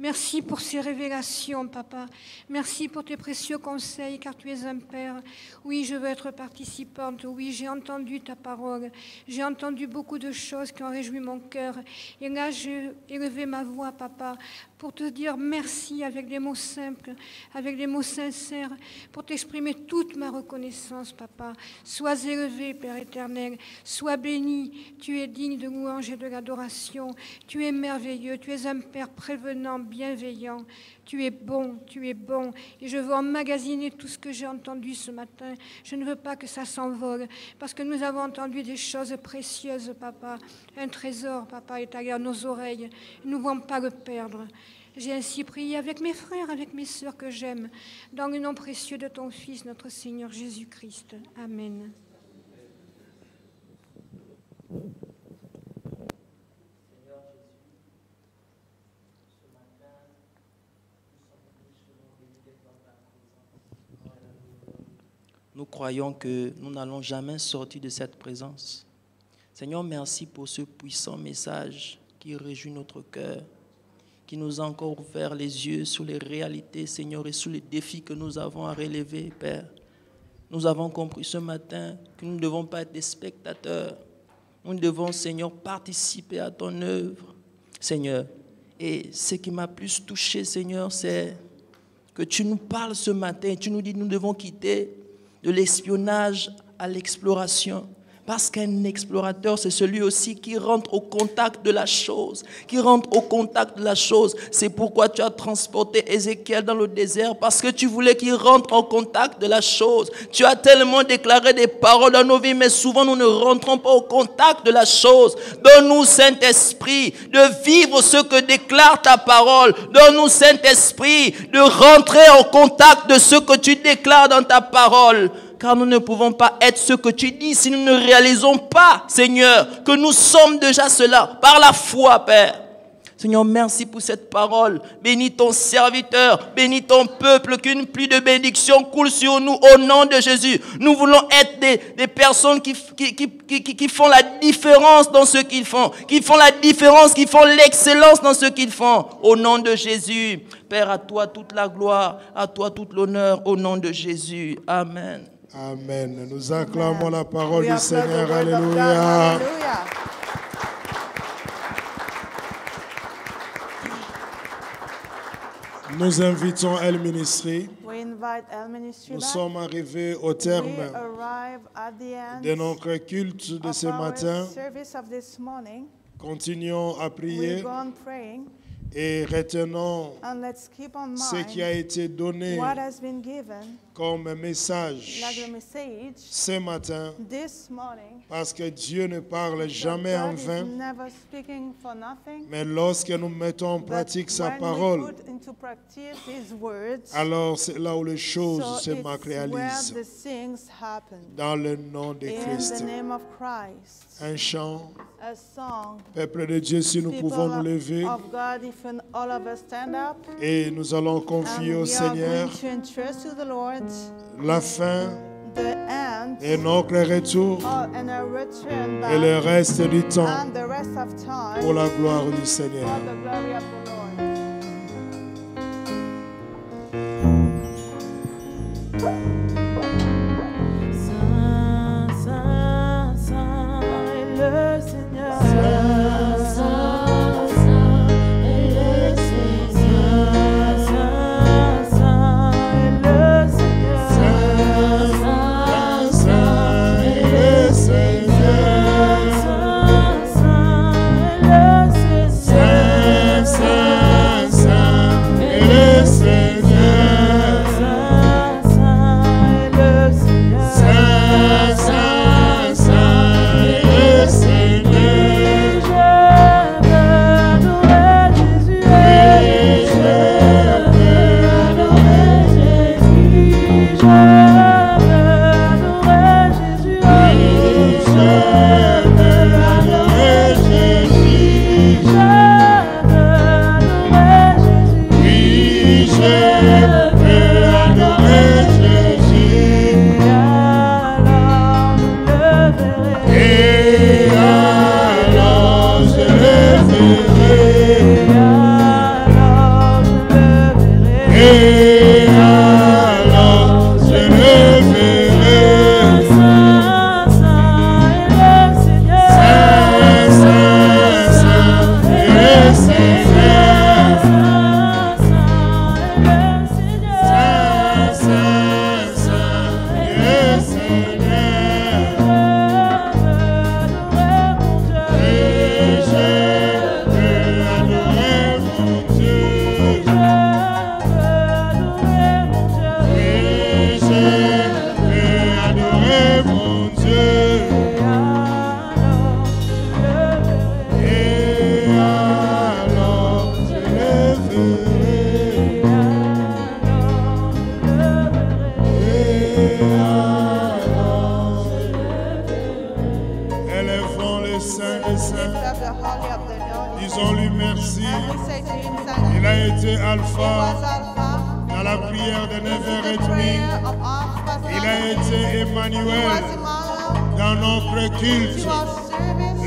Merci pour ces révélations, Papa. Merci pour tes précieux conseils, car tu es un Père. Oui, je veux être participante. Oui, j'ai entendu ta parole. J'ai entendu beaucoup de choses qui ont réjoui mon cœur. Et là, j'ai élevé ma voix, Papa, pour te dire merci avec des mots simples, avec des mots sincères, pour t'exprimer toute ma reconnaissance, Papa. Sois élevé, Père éternel. Sois béni. Tu es digne de louange et de l'adoration. Tu es merveilleux. Tu es un Père prévenant, bienveillant. Tu es bon, et je veux emmagasiner tout ce que j'ai entendu ce matin. Je ne veux pas que ça s'envole, parce que nous avons entendu des choses précieuses, Papa. Un trésor, Papa, est allé à nos oreilles. Nous ne voulons pas le perdre. J'ai ainsi prié avec mes frères, avec mes sœurs que j'aime, dans le nom précieux de ton Fils, notre Seigneur Jésus-Christ. Amen. Nous croyons que nous n'allons jamais sortir de cette présence. Seigneur, merci pour ce puissant message qui réjouit notre cœur, qui nous a encore ouvert les yeux sur les réalités, Seigneur, et sur les défis que nous avons à relever, Père. Nous avons compris ce matin que nous ne devons pas être des spectateurs. Nous devons, Seigneur, participer à ton œuvre, Seigneur. Et ce qui m'a plus touché, Seigneur, c'est que tu nous parles ce matin, tu nous dis que nous devons quitter de l'espionnage à l'exploration. Parce qu'un explorateur, c'est celui aussi qui rentre au contact de la chose. C'est pourquoi tu as transporté Ézéchiel dans le désert, parce que tu voulais qu'il rentre en contact de la chose. Tu as tellement déclaré des paroles dans nos vies, mais souvent nous ne rentrons pas au contact de la chose. Donne-nous, Saint-Esprit, de vivre ce que déclare ta parole. Donne-nous, Saint-Esprit, de rentrer en contact de ce que tu déclares dans ta parole. Car nous ne pouvons pas être ce que tu dis si nous ne réalisons pas, Seigneur, que nous sommes déjà cela par la foi, Père. Seigneur, merci pour cette parole. Bénis ton serviteur, bénis ton peuple, qu'une pluie de bénédiction coule sur nous au nom de Jésus. Nous voulons être des personnes qui font la différence dans ce qu'ils font, qui font la différence, qui font l'excellence dans ce qu'ils font. Au nom de Jésus, Père, à toi toute la gloire, à toi tout l'honneur, au nom de Jésus. Amen. Amen. Nous acclamons la parole du Seigneur. Alléluia. Nous invitons El Ministry. Nous sommes arrivés au terme de notre culte de ce matin. Continuons à prier et retenons ce qui a été donné comme message ce matin, parce que Dieu ne parle jamais en vain, mais lorsque nous mettons en pratique sa parole, alors c'est là où les choses se matérialisent. Dans le nom de Christ. Un chant. Peuple de Dieu, si nous pouvons nous lever et nous allons confier au Seigneur la fin et notre retour et le reste du temps pour la gloire du Seigneur. Saint,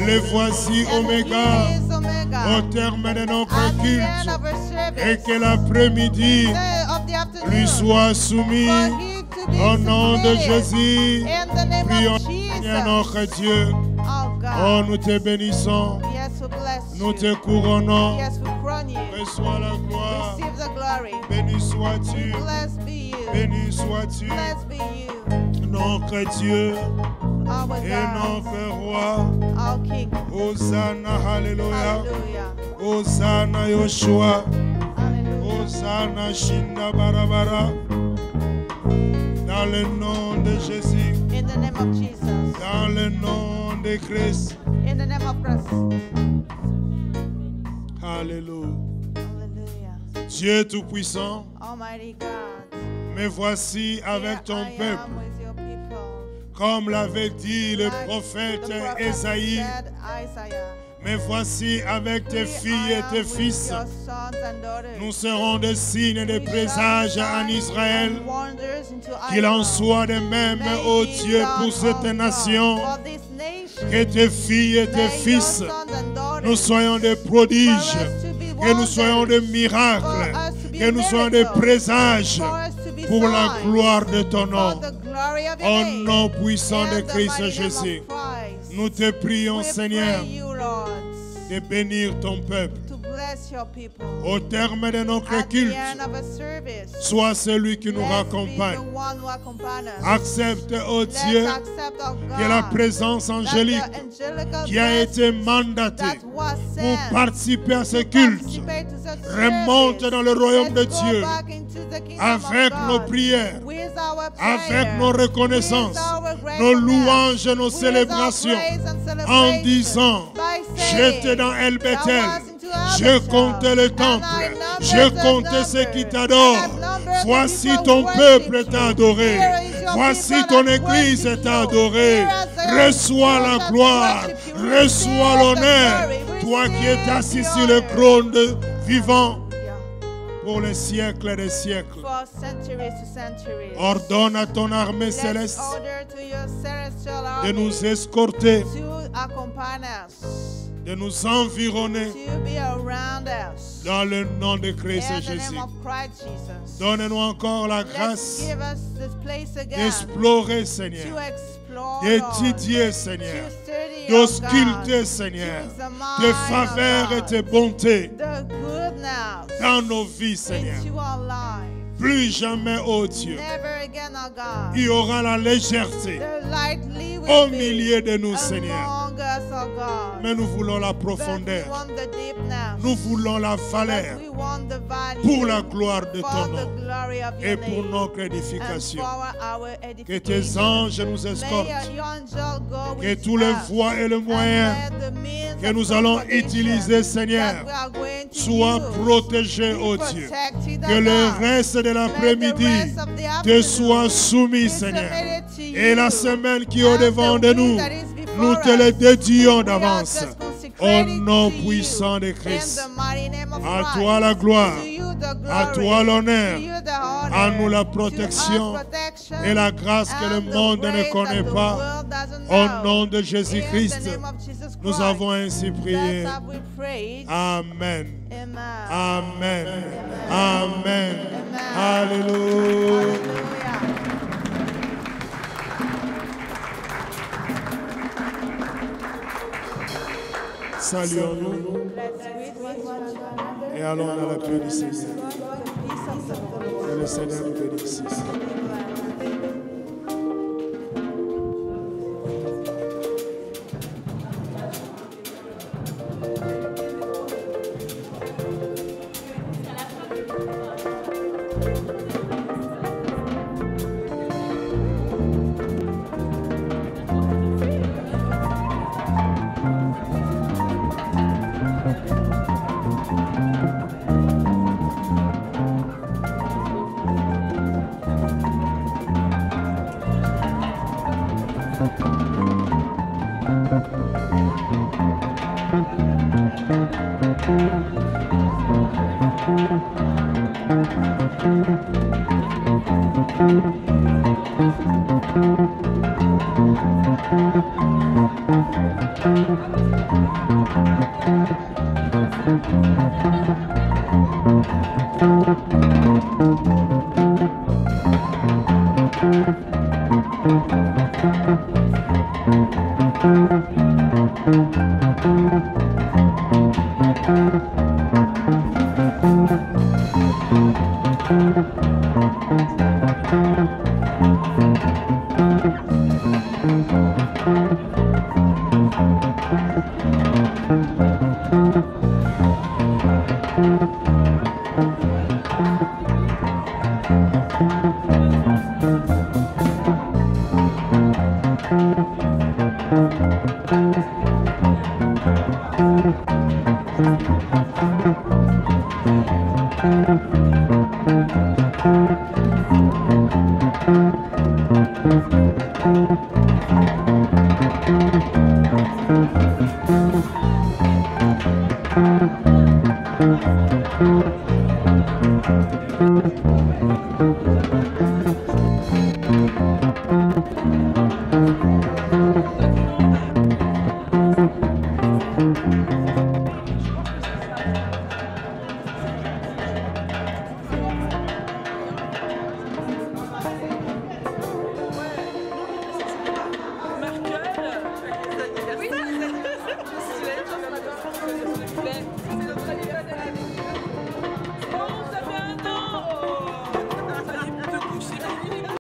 Le voici Oméga au terme de notre culte, et que l'après-midi lui soit soumis au nom de Jésus. Prions Seigneur notre Dieu. Oh, nous te bénissons, nous te couronnons. Reçois la gloire. Béni sois-tu, béni sois-tu, notre Dieu et notre roi. Hosanna, Alléluia. Hosanna, Yoshua. Hosanna, Shinda Barabara. Dans le nom de Jésus. In the name of Jesus. Dans le nom de Christ. In the name of Christ. Alléluia. Hallelujah. Dieu Tout-Puissant, Almighty God, me voici avec ton here I peuple. am with your people. Comme l'avait dit le Like prophète the prophet Ésaïe, said, Isaiah, me voici avec tes here filles I et am tes with fils. your sons and daughters. Nous serons des signes et des We présages shall en sign Israël. and wonders into Qu'il en Israel. soit de même, May ô it Dieu, be pour done, cette O God, nation. for this nation. Que tes filles et tes May your fils, sons and daughters, nous soyons des prodiges. for us to be Que nous soyons des wonders, miracles. for us to be Que nous soyons des miracles, présages for us to be pour la signs, gloire de ton for nom. the glory of your Au name. nom puissant de In the Christ mighty name of Jésus, Christ. nous te prions, We Seigneur, pray you, Lord, de bénir ton peuple. to bless your people. Au terme de notre At the culte, end of a service, sois celui qui nous let's be raccompagne. the one who accompany us. Accepte, ô Let's Dieu, accept, oh God, que la présence that angélique the angelical qui a presence été mandatée that was pour sent participer à ce to culte participate to such remonte service. dans le royaume de Let's go Dieu back into the kingdom avec of nos God, prières, with our avec prayer, nos reconnaissances, with our nos gratefulness, louanges et nos with our célébrations, praise and en celebration, disant, by j'étais saying, dans El "Thou Bethel, wast into je Abel, comptais le and temple, I numbered je the comptais ceux qui numbers, t'adorent. and I numbered the Voici people ton who peuple worship t'a you. adoré. Here is your Voici people ton that église worship t'a you. adoré. Here is the Reçois people la that gloire, worship you. reçois Receive l'honneur, the glory. toi qui es Receive assis the sur le honor. trône de vivant Hallelujah. pour les siècles des siècles. For centuries to centuries. Ordonne à ton armée Let's céleste order to your celestial de army nous escorter, to accompany us, de nous environner to be around us. dans le nom de Christ In the Jésus. name of Christ Jesus. Donne-nous encore la Let's grâce give us this place again d'explorer, to Seigneur, explore, d'étudier, Lord, Seigneur, to study, oh d'ausculter, God, Seigneur, to examine, tes oh faveurs et God, tes bontés the goodness dans nos vies, Seigneur. into our lives. Plus jamais, ô Dieu, Never again, oh God. il y aura la légèreté The lightly will au be milieu de nous, Seigneur. among us, oh God. Mais nous voulons la But we profondeur, want the deepness. nous voulons la But valeur we want the value pour la gloire de for ton the nom glory of et your pour name notre and édification. for our Que tes edification. anges nous escortent, May your angel go que with tous les us, voies et les and moyens let the means que of nous allons transportation utiliser, Seigneur, that we are going to soient use protégés, be ô Dieu. protected, Que oh le God. reste de Let the l'après-midi rest of the te afternoon soit soumis, be Seigneur. submitted to Et you. la semaine qui est au And devant the de week nous, that is before nous te le us, dédions we are d'avance. just Au consecrated nom to you. puissant de In Christ. the mighty name of À Christ. toi la gloire, To you the à glory. toi l'honneur, To you the honor. à nous la To protection us protection et la grâce que le and the monde ne grace connaît that the pas. world doesn't Au know. nom de In Jésus-Christ, the name of Jesus nous Christ. avons ainsi prié. Thus have we prayed. Amen. Amen. Amen. Amen. Amen. Alléluia. Hallelujah. Saluons-nous Let's greet one another. et allons dans la paix du Seigneur. The peace of the Lord. Que le Seigneur nous bénisse.